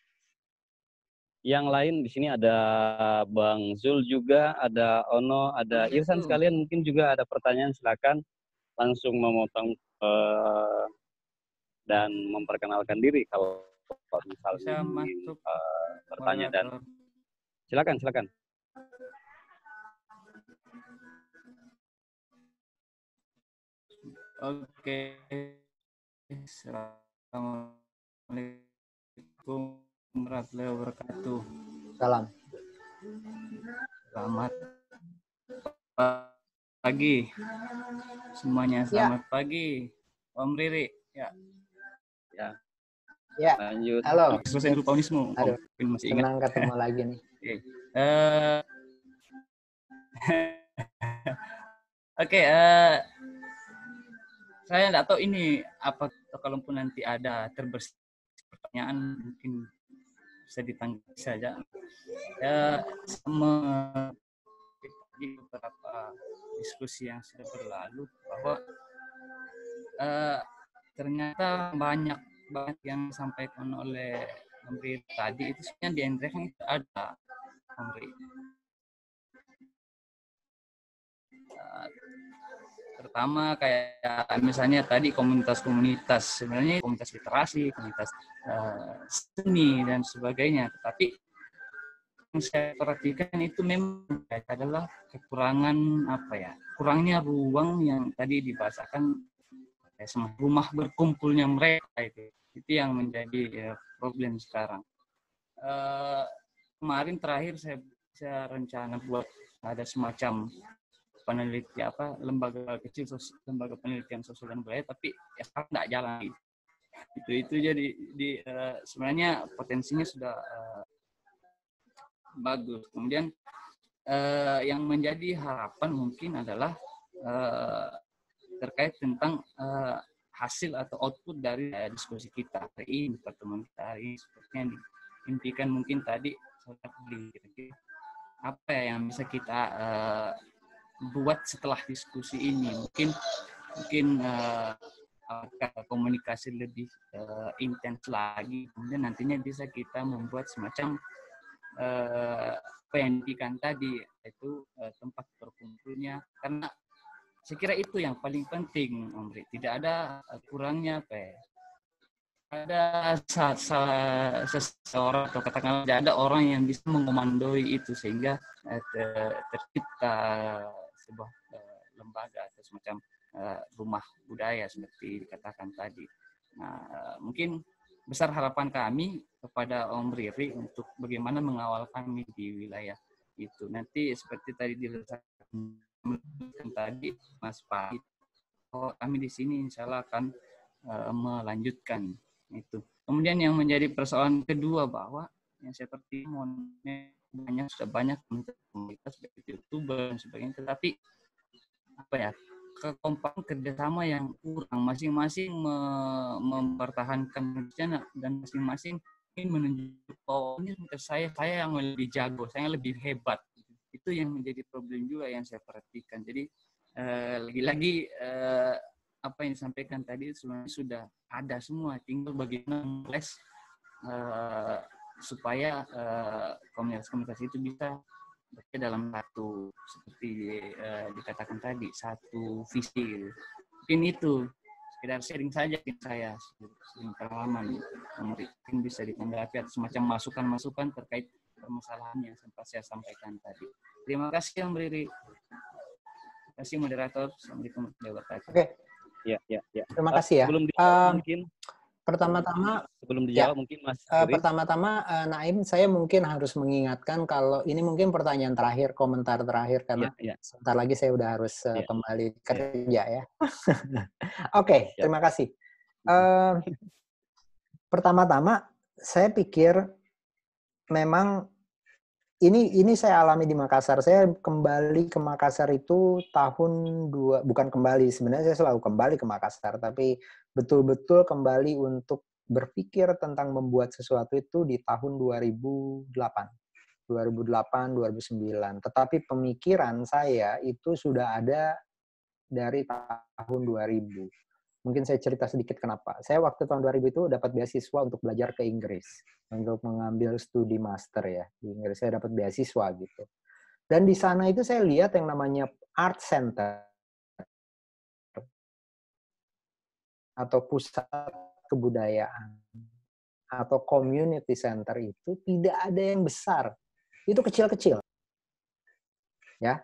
Yang lain di sini ada Bang Zul juga, ada Ono, ada Irsan sekalian mungkin juga ada pertanyaan, silakan langsung memotong dan memperkenalkan diri kalau misalnya ingin bertanya dan silakan. Oke. Assalamualaikum warahmatullahi wabarakatuh. Salam. Selamat pagi semuanya. Selamat pagi, Om Riri. Ya. Lanjut. Halo. Selesai dulu Pak Unismu. Aduh, masih ingat. senang ketemu lagi nih. Oke, saya nggak tahu ini apa, kalaupun nanti ada terbersih pertanyaan mungkin bisa ditanggapi saja. Sama di beberapa diskusi yang sudah berlalu bahwa ternyata banyak yang disampaikan oleh Amri tadi itu sebenarnya di Endrek itu ada, Amri. Pertama kayak misalnya tadi komunitas-komunitas, sebenarnya komunitas literasi, komunitas seni dan sebagainya, tetapi yang saya perhatikan itu memang adalah kekurangan kurangnya ruang yang tadi dibahasakan, rumah berkumpulnya mereka itu yang menjadi problem sekarang. Kemarin terakhir saya rencana buat ada semacam peneliti lembaga kecil, lembaga penelitian sosial dan budaya, tapi ya sekarang nggak jalan. Itu jadi sebenarnya potensinya sudah bagus. Kemudian yang menjadi harapan mungkin adalah terkait tentang hasil atau output dari diskusi kita hari ini, pertemuan kita hari ini, seperti yang diimpikan mungkin tadi apa yang bisa kita buat setelah diskusi ini. Mungkin komunikasi lebih intens lagi, kemudian nantinya bisa kita membuat semacam apa yang diimpikan tadi, yaitu tempat berkumpulnya, karena saya kira itu yang paling penting, Omri. Tidak ada kurangnya ada seseorang atau katakanlah tidak ada orang yang bisa mengomandoi itu sehingga tercipta sebuah lembaga atau semacam rumah budaya seperti dikatakan tadi. Nah, mungkin besar harapan kami kepada Om Riri untuk bagaimana mengawal kami di wilayah itu. Nanti seperti tadi diletakkan tadi Mas Pak, kami di sini insya Allah akan melanjutkan itu. Kemudian yang menjadi persoalan kedua bahwa yang seperti sudah banyak komunitas seperti YouTuber dan sebagainya, tetapi kekompakan kerjasama yang kurang, masing-masing mempertahankan rencana dan masing-masing ingin menunjuk bahwa ini saya yang lebih jago, saya yang lebih hebat. Itu yang menjadi problem juga yang saya perhatikan. Jadi lagi-lagi apa yang disampaikan tadi sebenarnya sudah ada semua, tinggal bagaimana les supaya komunitas-komunitas itu bisa berada dalam satu, seperti dikatakan tadi, satu visi. Mungkin itu sekedar sharing saja saya, sharing pengalaman, mungkin bisa ditanggapi atau semacam masukan-masukan terkait permasalahan yang sempat saya sampaikan tadi. Terima kasih Om Riri. Terima kasih moderator. Assalamualaikum warahmatullahi wabarakatuh. Oke. Ya. Terima kasih ya. Sebelum dijawab mungkin sebelum dijawab mungkin Mas pertama-tama Naim, saya mungkin harus mengingatkan kalau ini mungkin pertanyaan terakhir, komentar terakhir, karena sebentar lagi saya udah harus kembali kerja ya. Oke, terima kasih. Pertama-tama saya pikir memang ini saya alami di Makassar. Saya kembali ke Makassar itu bukan kembali, sebenarnya saya selalu kembali ke Makassar, tapi betul-betul kembali untuk berpikir tentang membuat sesuatu itu di tahun 2008, 2009. Tetapi pemikiran saya itu sudah ada dari tahun 2000. Mungkin saya cerita sedikit kenapa. Saya waktu tahun 2000 itu dapat beasiswa untuk belajar ke Inggris, untuk mengambil studi master ya. Di Inggris saya dapat beasiswa gitu. Dan di sana itu saya lihat yang namanya art center atau pusat kebudayaan atau community center itu tidak ada yang besar. Itu kecil-kecil. Ya.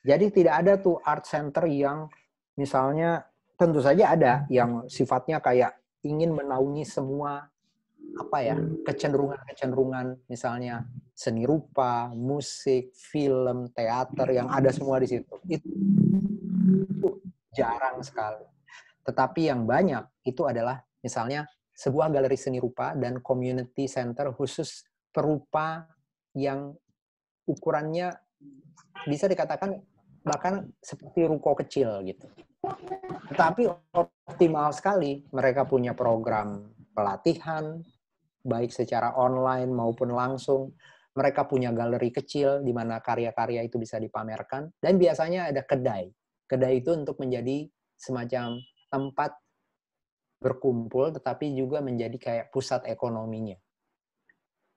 Jadi tidak ada tuh art center yang misalnya, tentu saja ada yang sifatnya kayak ingin menaungi semua kecenderungan misalnya seni rupa, musik, film, teater yang ada semua di situ. Itu jarang sekali. Tetapi yang banyak itu adalah misalnya sebuah galeri seni rupa dan community center khusus perupa yang ukurannya bisa dikatakan bahkan seperti ruko kecil gitu. Tetapi optimal sekali. Mereka punya program pelatihan, baik secara online maupun langsung. Mereka punya galeri kecil di mana karya-karya itu bisa dipamerkan. Dan biasanya ada kedai. Kedai itu untuk menjadi semacam tempat berkumpul, tetapi juga menjadi kayak pusat ekonominya.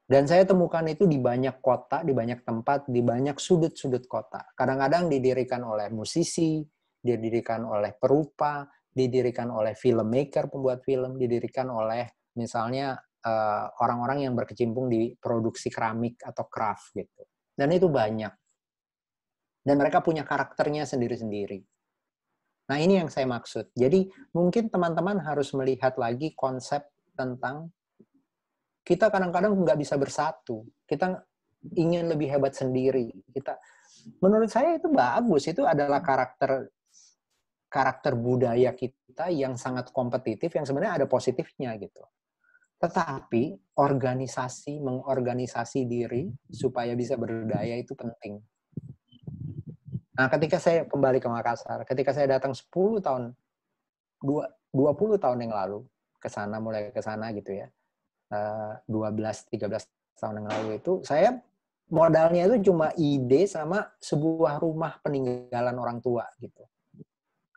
Dan saya temukan itu di banyak kota, di banyak tempat, di banyak sudut-sudut kota. Kadang-kadang didirikan oleh musisi, didirikan oleh perupa, didirikan oleh filmmaker, pembuat film, didirikan oleh misalnya orang-orang yang berkecimpung di produksi keramik atau craft gitu. Dan itu banyak. Dan mereka punya karakternya sendiri-sendiri. Nah, ini yang saya maksud. Jadi, mungkin teman-teman harus melihat lagi konsep tentang kita kadang-kadang nggak bisa bersatu. Kita ingin lebih hebat sendiri. Menurut saya itu bagus. Itu adalah karakter budaya kita yang sangat kompetitif, yang sebenarnya ada positifnya gitu. Tetapi mengorganisasi diri supaya bisa berdaya itu penting. Nah, ketika saya kembali ke Makassar, ketika saya datang 20 tahun yang lalu mulai ke sana gitu ya. 12-13 tahun yang lalu itu, saya modalnya itu cuma ide sama sebuah rumah peninggalan orang tua gitu.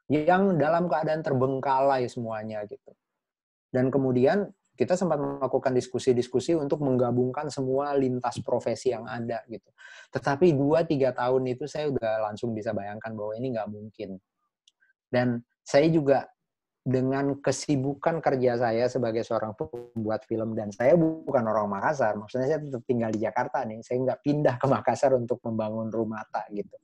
Yang dalam keadaan terbengkalai semuanya gitu. Dan kemudian kita sempat melakukan diskusi-diskusi untuk menggabungkan semua lintas profesi yang ada gitu. Tetapi 2-3 tahun itu saya udah langsung bisa bayangkan bahwa ini nggak mungkin. Dan saya juga dengan kesibukan kerja saya sebagai seorang pembuat film, dan saya bukan orang Makassar, maksudnya saya tetap tinggal di Jakarta nih, saya nggak pindah ke Makassar untuk membangun Rumata gitu.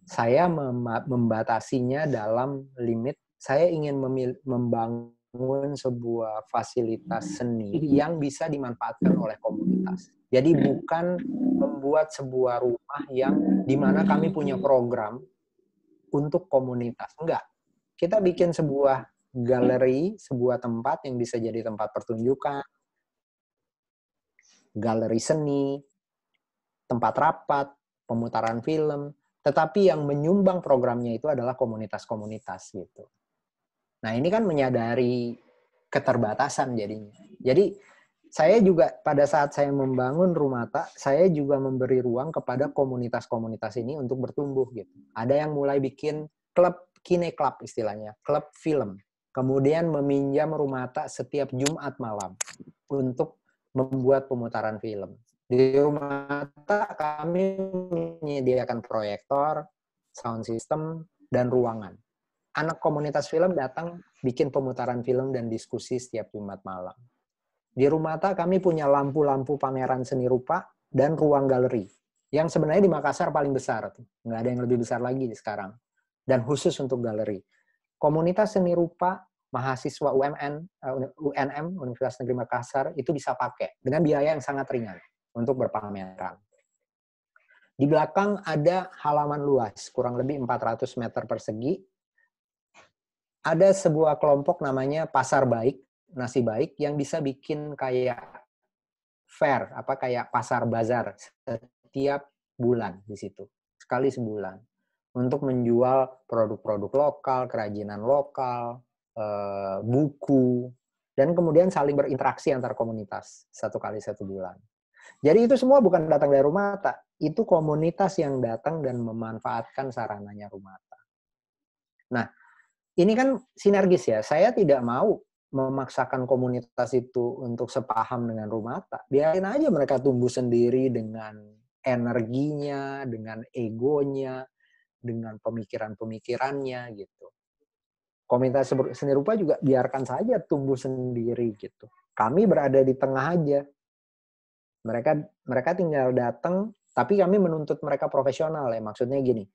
Saya membatasinya dalam limit, saya ingin membangun sebuah fasilitas seni yang bisa dimanfaatkan oleh komunitas. Jadi bukan membuat sebuah rumah yang dimana kami punya program untuk komunitas, enggak. Kita bikin sebuah galeri, sebuah tempat yang bisa jadi tempat pertunjukan, galeri seni, tempat rapat, pemutaran film, tetapi yang menyumbang programnya itu adalah komunitas-komunitas gitu. Nah, ini kan menyadari keterbatasan jadinya. Jadi, saya juga pada saat saya membangun Rumata, saya juga memberi ruang kepada komunitas-komunitas ini untuk bertumbuh gitu. Ada yang mulai bikin klub, kine club istilahnya, klub film. Kemudian meminjam Rumata setiap Jumat malam untuk membuat pemutaran film. Di Rumata kami menyediakan proyektor, sound system, dan ruangan. Anak komunitas film datang bikin pemutaran film dan diskusi setiap Jumat malam. Di Rumata kami punya lampu-lampu pameran seni rupa dan ruang galeri. Yang sebenarnya di Makassar paling besar. Nggak ada yang lebih besar lagi sekarang. Dan khusus untuk galeri. Komunitas seni rupa mahasiswa UNM, Universitas Negeri Makassar, itu bisa pakai dengan biaya yang sangat ringan untuk berpameran. Di belakang ada halaman luas, kurang lebih 400 meter persegi. Ada sebuah kelompok namanya Pasar Baik, Nasi Baik, yang bisa bikin kayak fair, kayak pasar bazar setiap bulan di situ. Sekali sebulan. Untuk menjual produk-produk lokal, kerajinan lokal, buku, dan kemudian saling berinteraksi antar komunitas 1 kali 1 bulan. Jadi itu semua bukan datang dari Rumata, itu komunitas yang datang dan memanfaatkan sarananya Rumata. Nah, ini kan sinergis ya. Saya tidak mau memaksakan komunitas itu untuk sepaham dengan Rumata. Biarin aja mereka tumbuh sendiri dengan energinya, dengan egonya, dengan pemikiran-pemikirannya gitu. Komunitas seni rupa juga biarkan saja tumbuh sendiri gitu. Kami berada di tengah aja. Mereka tinggal datang, tapi kami menuntut mereka profesional ya. Maksudnya gini,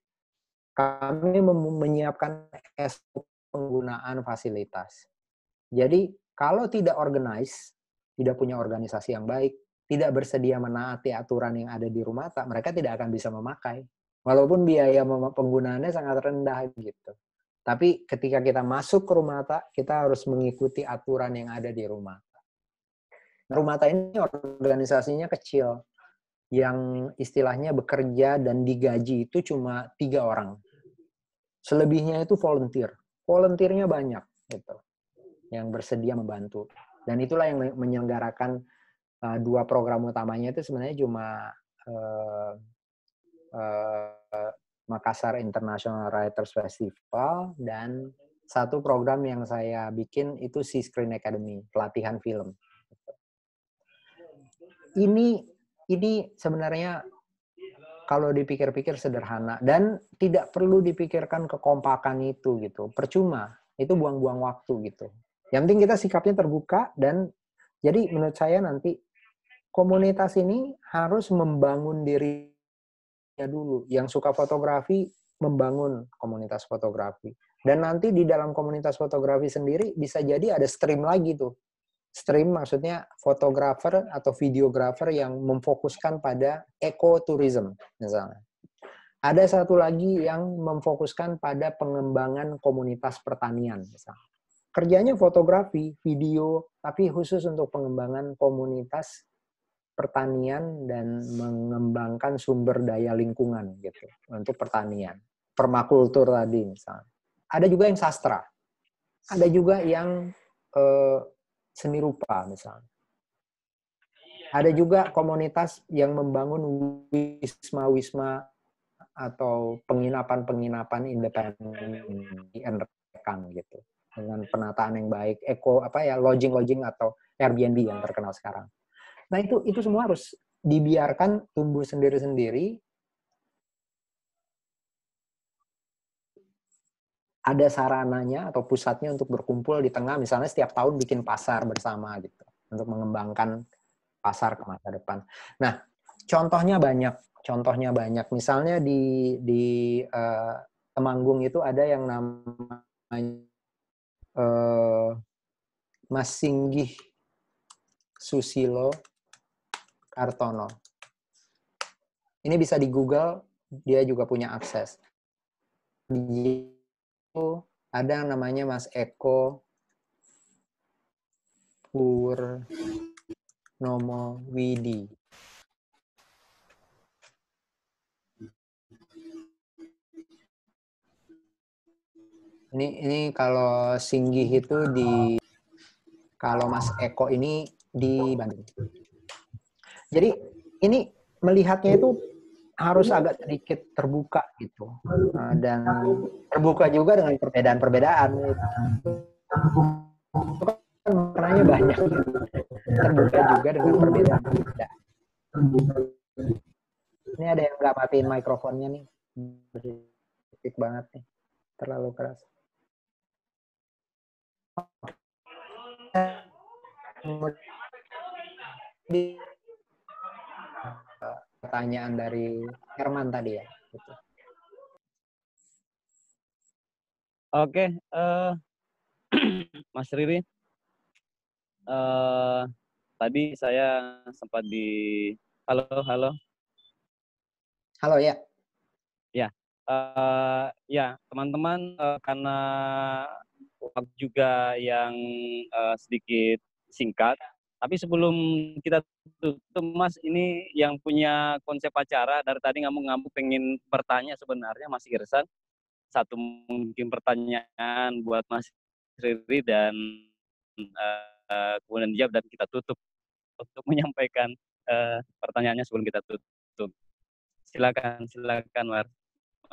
kami menyiapkan SOP penggunaan fasilitas. Jadi kalau tidak organize, tidak punya organisasi yang baik, tidak bersedia menaati aturan yang ada di Rumata, mereka tidak akan bisa memakai. Walaupun biaya penggunaannya sangat rendah gitu. Tapi ketika kita masuk ke Rumata, kita harus mengikuti aturan yang ada di Rumata. Rumata ini organisasinya kecil, yang istilahnya bekerja dan digaji itu cuma 3 orang. Selebihnya itu volunteer. Volunteernya banyak gitu, yang bersedia membantu. Dan itulah yang menyelenggarakan 2 program utamanya itu sebenarnya cuma Makassar International Writers Festival dan satu program yang saya bikin itu Sea Screen Academy, pelatihan film. Ini sebenarnya kalau dipikir-pikir sederhana dan tidak perlu dipikirkan kekompakan itu gitu. Percuma, itu buang-buang waktu gitu. Yang penting kita sikapnya terbuka dan jadi menurut saya nanti komunitas ini harus membangun dirinya dulu. Yang suka fotografi membangun komunitas fotografi. Dan nanti di dalam komunitas fotografi sendiri bisa jadi ada stream lagi tuh. Stream maksudnya fotografer atau videografer yang memfokuskan pada ekoturism misalnya. Ada satu lagi yang memfokuskan pada pengembangan komunitas pertanian misalnya. Kerjanya fotografi, video, tapi khusus untuk pengembangan komunitas pertanian dan mengembangkan sumber daya lingkungan gitu untuk pertanian. Permakultur tadi misalnya. Ada juga yang sastra. Ada juga yang seni rupa misalnya. Ada juga komunitas yang membangun wisma-wisma atau penginapan-penginapan independen di Enrekang gitu. Dengan penataan yang baik, lodging-lodging atau Airbnb yang terkenal sekarang. Nah, itu semua harus dibiarkan tumbuh sendiri-sendiri. Ada sarananya atau pusatnya untuk berkumpul di tengah, misalnya setiap tahun bikin pasar bersama gitu untuk mengembangkan pasar ke masa depan. Nah, contohnya banyak. Misalnya di Temanggung itu ada yang namanya Mas Singgih Susilo Kartono. Ini bisa di Google, dia juga punya akses. Ada yang namanya Mas Eko Purnomo Widi. Ini kalau Singgih itu kalau Mas Eko ini di Bandung. Jadi ini melihatnya itu harus agak sedikit terbuka gitu, dan terbuka juga dengan perbedaan-perbedaan. Itu kan maknanya banyak. Terbuka juga dengan perbedaan-perbedaan. Ini ada yang nggak matiin mikrofonnya nih, berisik banget nih, terlalu keras. Pertanyaan dari Herman tadi ya. Gitu. Oke, Mas Riri, tadi saya sempat halo ya. Ya, teman-teman, karena waktu juga yang sedikit singkat. Tapi sebelum kita tutup, Mas, ini yang punya konsep acara dari tadi ngamuk-ngamuk pengen bertanya sebenarnya Mas Irsan. Satu mungkin pertanyaan buat Mas Riri dan kemudian dijawab dan kita tutup untuk menyampaikan pertanyaannya sebelum kita tutup. Silakan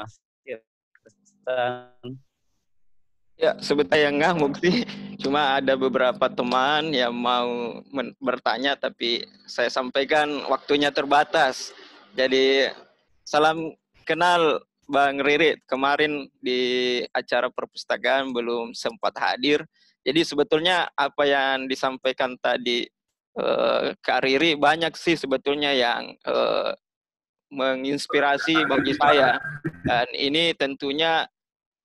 Mas Irsan. Ya, sebetulnya yang ngamuk sih, cuma ada beberapa teman yang mau bertanya, tapi saya sampaikan waktunya terbatas. Jadi, salam kenal Bang Riri. Kemarin di acara perpustakaan belum sempat hadir. Jadi sebetulnya apa yang disampaikan tadi Kak Riri banyak sih sebetulnya yang menginspirasi bagi saya. Dan ini tentunya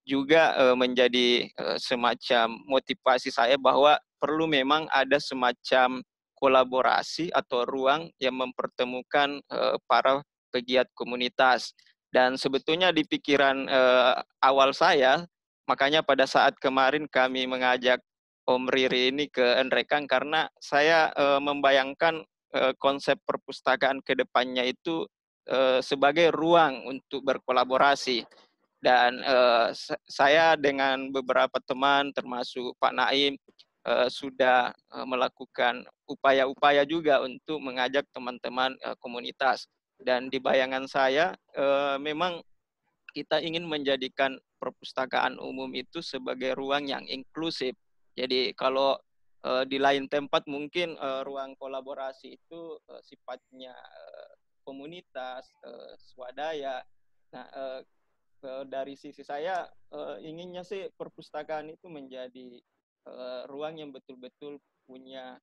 juga menjadi semacam motivasi saya bahwa perlu memang ada semacam kolaborasi atau ruang yang mempertemukan para pegiat komunitas. Dan sebetulnya di pikiran awal saya, makanya pada saat kemarin kami mengajak Om Riri ini ke Enrekang, karena saya membayangkan konsep perpustakaan ke depannya itu sebagai ruang untuk berkolaborasi. Dan saya dengan beberapa teman termasuk Pak Naim sudah melakukan upaya-upaya juga untuk mengajak teman-teman komunitas. Dan di bayangan saya memang kita ingin menjadikan perpustakaan umum itu sebagai ruang yang inklusif. Jadi kalau di lain tempat mungkin ruang kolaborasi itu sifatnya komunitas, swadaya. Nah, dari sisi saya inginnya sih perpustakaan itu menjadi ruang yang betul-betul punya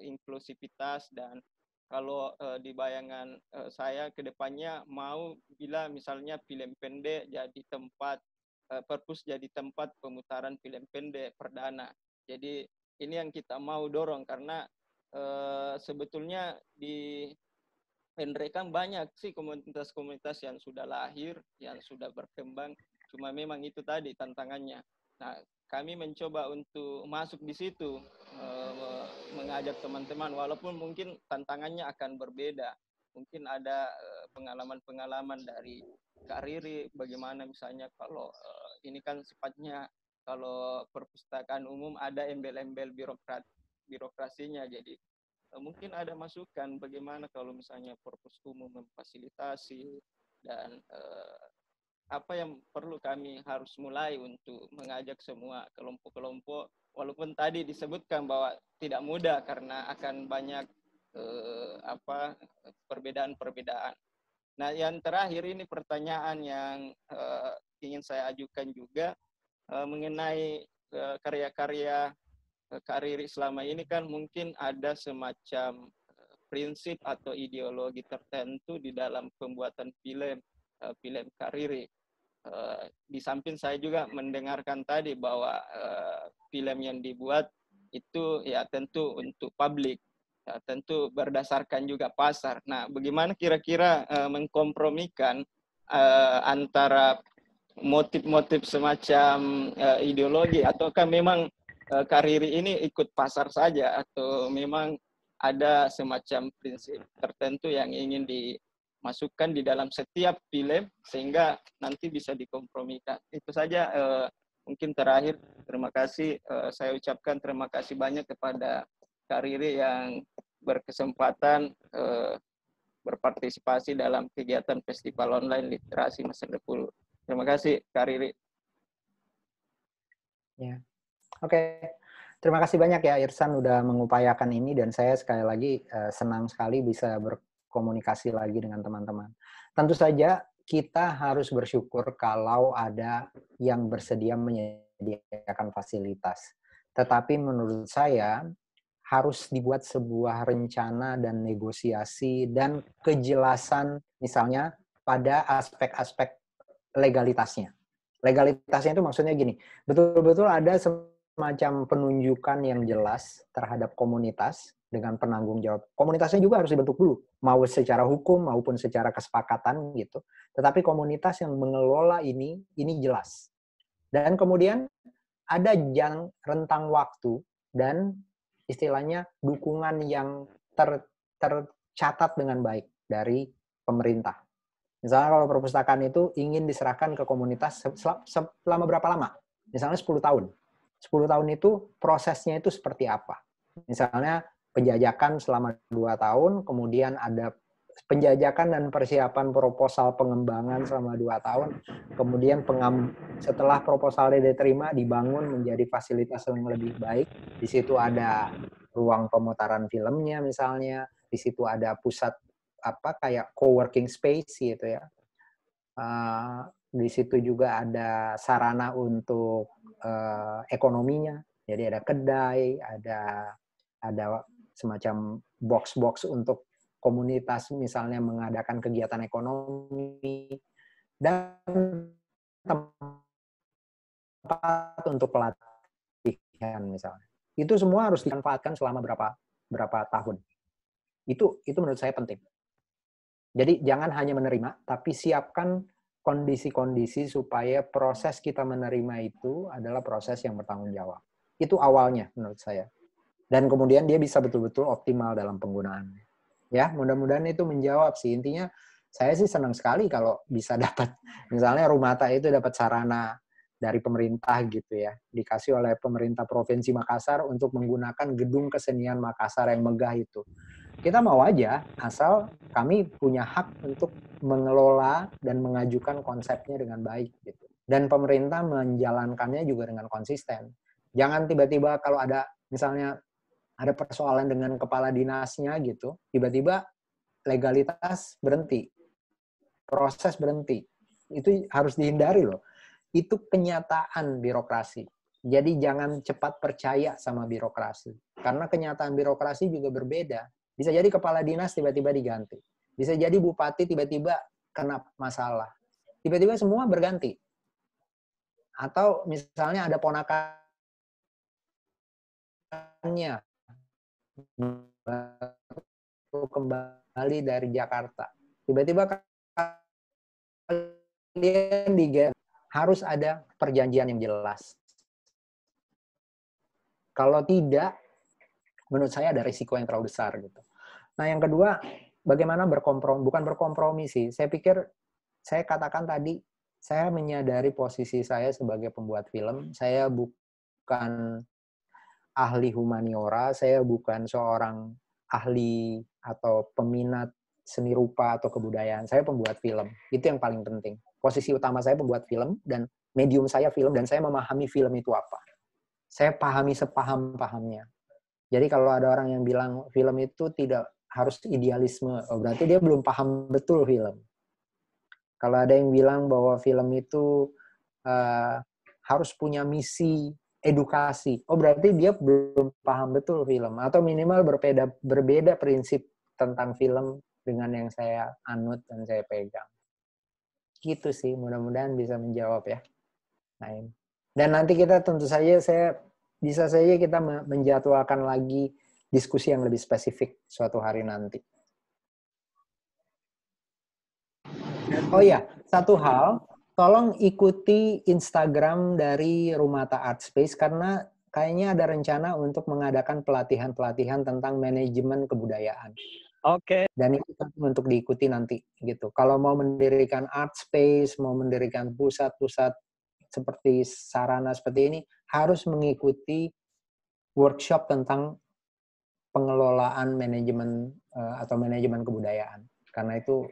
inklusivitas. Dan kalau di bayangan saya ke depannya mau bila misalnya film pendek jadi tempat perpus jadi tempat pemutaran film pendek perdana. Jadi ini yang kita mau dorong karena sebetulnya di Enrekang banyak sih komunitas-komunitas yang sudah lahir, yang sudah berkembang. Cuma memang itu tadi tantangannya. Nah, kami mencoba untuk masuk di situ, mengajak teman-teman, walaupun mungkin tantangannya akan berbeda. Mungkin ada pengalaman-pengalaman dari Kak Riri, bagaimana misalnya kalau ini kan sifatnya kalau perpustakaan umum ada embel-embel birokrasinya, jadi mungkin ada masukan bagaimana kalau misalnya perpus umum memfasilitasi dan apa yang perlu kami harus mulai untuk mengajak semua kelompok-kelompok, walaupun tadi disebutkan bahwa tidak mudah karena akan banyak perbedaan-perbedaan. Nah, yang terakhir ini pertanyaan yang ingin saya ajukan juga mengenai karya-karya Kak Riri selama ini kan mungkin ada semacam prinsip atau ideologi tertentu di dalam pembuatan film Kak Riri. Di samping saya juga mendengarkan tadi bahwa film yang dibuat itu ya tentu untuk publik, ya, tentu berdasarkan juga pasar. Nah, bagaimana kira-kira mengkompromikan antara motif-motif semacam ideologi, ataukah memang Kak Riri ini ikut pasar saja atau memang ada semacam prinsip tertentu yang ingin dimasukkan di dalam setiap film sehingga nanti bisa dikompromikan. Itu saja mungkin terakhir. Terima kasih. Saya ucapkan terima kasih banyak kepada Kak Riri yang berkesempatan berpartisipasi dalam kegiatan Festival Online Literasi Masa Depan. Terima kasih Kak Riri. Ya. Oke, terima kasih banyak ya Irsan udah mengupayakan ini, dan saya sekali lagi senang sekali bisa berkomunikasi lagi dengan teman-teman. Tentu saja kita harus bersyukur kalau ada yang bersedia menyediakan fasilitas. Tetapi menurut saya harus dibuat sebuah rencana dan negosiasi dan kejelasan misalnya pada aspek-aspek legalitasnya. Legalitasnya itu maksudnya gini, betul-betul ada semacam penunjukan yang jelas terhadap komunitas dengan penanggung jawab. Komunitasnya juga harus dibentuk dulu, mau secara hukum maupun secara kesepakatan gitu. Tetapi komunitas yang mengelola ini jelas. Dan kemudian ada rentang waktu dan istilahnya dukungan yang tercatat dengan baik dari pemerintah. Misalnya kalau perpustakaan itu ingin diserahkan ke komunitas selama berapa lama? Misalnya 10 tahun. 10 tahun itu prosesnya itu seperti apa? Misalnya penjajakan selama 2 tahun, kemudian ada penjajakan dan persiapan proposal pengembangan selama 2 tahun, kemudian Setelah proposalnya diterima, dibangun menjadi fasilitas yang lebih baik. Di situ ada ruang pemutaran filmnya misalnya, di situ ada pusat kayak co-working space gitu ya. Di situ juga ada sarana untuk ekonominya. Jadi ada kedai, ada semacam box-box untuk komunitas misalnya mengadakan kegiatan ekonomi, dan tempat untuk pelatihan misalnya. Itu semua harus dimanfaatkan selama berapa tahun. Itu menurut saya penting. Jadi jangan hanya menerima, tapi siapkan kondisi-kondisi supaya proses kita menerima itu adalah proses yang bertanggung jawab. Itu awalnya menurut saya. Dan kemudian dia bisa betul-betul optimal dalam penggunaannya. Ya, mudah-mudahan itu menjawab sih. Intinya saya sih senang sekali kalau bisa dapat, misalnya Rumata itu dapat sarana dari pemerintah gitu ya, dikasih oleh pemerintah Provinsi Makassar untuk menggunakan gedung kesenian Makassar yang megah itu. Kita mau aja, asal kami punya hak untuk mengelola dan mengajukan konsepnya dengan baik gitu. Dan pemerintah menjalankannya juga dengan konsisten. Jangan tiba-tiba kalau ada misalnya ada persoalan dengan kepala dinasnya gitu, tiba-tiba legalitas berhenti, proses berhenti. Itu harus dihindari loh. Itu kenyataan birokrasi. Jadi jangan cepat percaya sama birokrasi. Karena kenyataan birokrasi juga berbeda. Bisa jadi kepala dinas tiba-tiba diganti. Bisa jadi bupati tiba-tiba kena masalah. Tiba-tiba semua berganti. Atau misalnya ada ponakannya kembali dari Jakarta. Tiba-tiba kalian diganti. Harus ada perjanjian yang jelas. Kalau tidak, menurut saya ada risiko yang terlalu besar gitu. Nah, yang kedua, bagaimana berkompromi? Bukan berkompromi sih. Saya pikir, saya katakan tadi, saya menyadari posisi saya sebagai pembuat film. Saya bukan ahli humaniora, saya bukan seorang ahli atau peminat seni rupa atau kebudayaan. Saya pembuat film. Itu yang paling penting. Posisi utama saya pembuat film, dan medium saya film, dan saya memahami film itu apa. Saya pahami sepaham-pahamnya. Jadi kalau ada orang yang bilang film itu tidak harus idealisme, berarti dia belum paham betul film. Kalau ada yang bilang bahwa film itu harus punya misi edukasi, berarti dia belum paham betul film. Atau minimal berbeda prinsip tentang film dengan yang saya anut dan saya pegang. Gitu sih, mudah-mudahan bisa menjawab ya. Nah, dan nanti kita tentu saja bisa saja kita menjadwalkan lagi diskusi yang lebih spesifik suatu hari nanti. Oh iya, satu hal, tolong ikuti Instagram dari Rumata Art Space karena kayaknya ada rencana untuk mengadakan pelatihan-pelatihan tentang manajemen kebudayaan. Oke. Dan itu untuk diikuti nanti gitu. Kalau mau mendirikan art space, mau mendirikan pusat-pusat seperti sarana seperti ini, harus mengikuti workshop tentang pengelolaan manajemen atau manajemen kebudayaan. Karena itu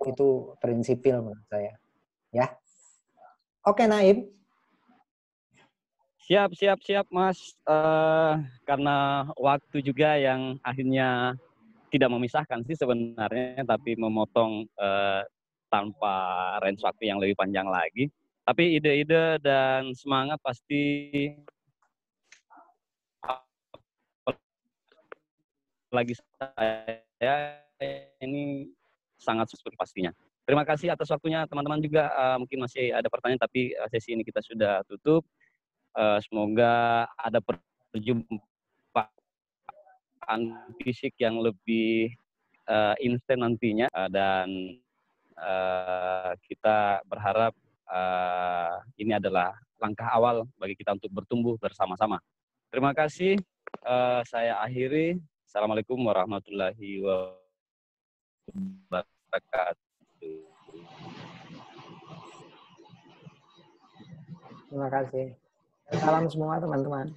prinsipil menurut saya. Ya. Oke, Naib. Siap, Mas. Karena waktu juga yang akhirnya tidak memisahkan sih sebenarnya, tapi memotong tanpa range waktu yang lebih panjang lagi. Tapi ide-ide dan semangat pasti lagi saya ini sangat super pastinya. Terima kasih atas waktunya teman-teman juga. Mungkin masih ada pertanyaan, tapi sesi ini kita sudah tutup. Semoga ada perjumpaan fisik yang lebih instan nantinya, dan kita berharap ini adalah langkah awal bagi kita untuk bertumbuh bersama-sama. Terima kasih. Saya akhiri. Assalamualaikum warahmatullahi wabarakatuh. Terima kasih. Salam semua teman-teman.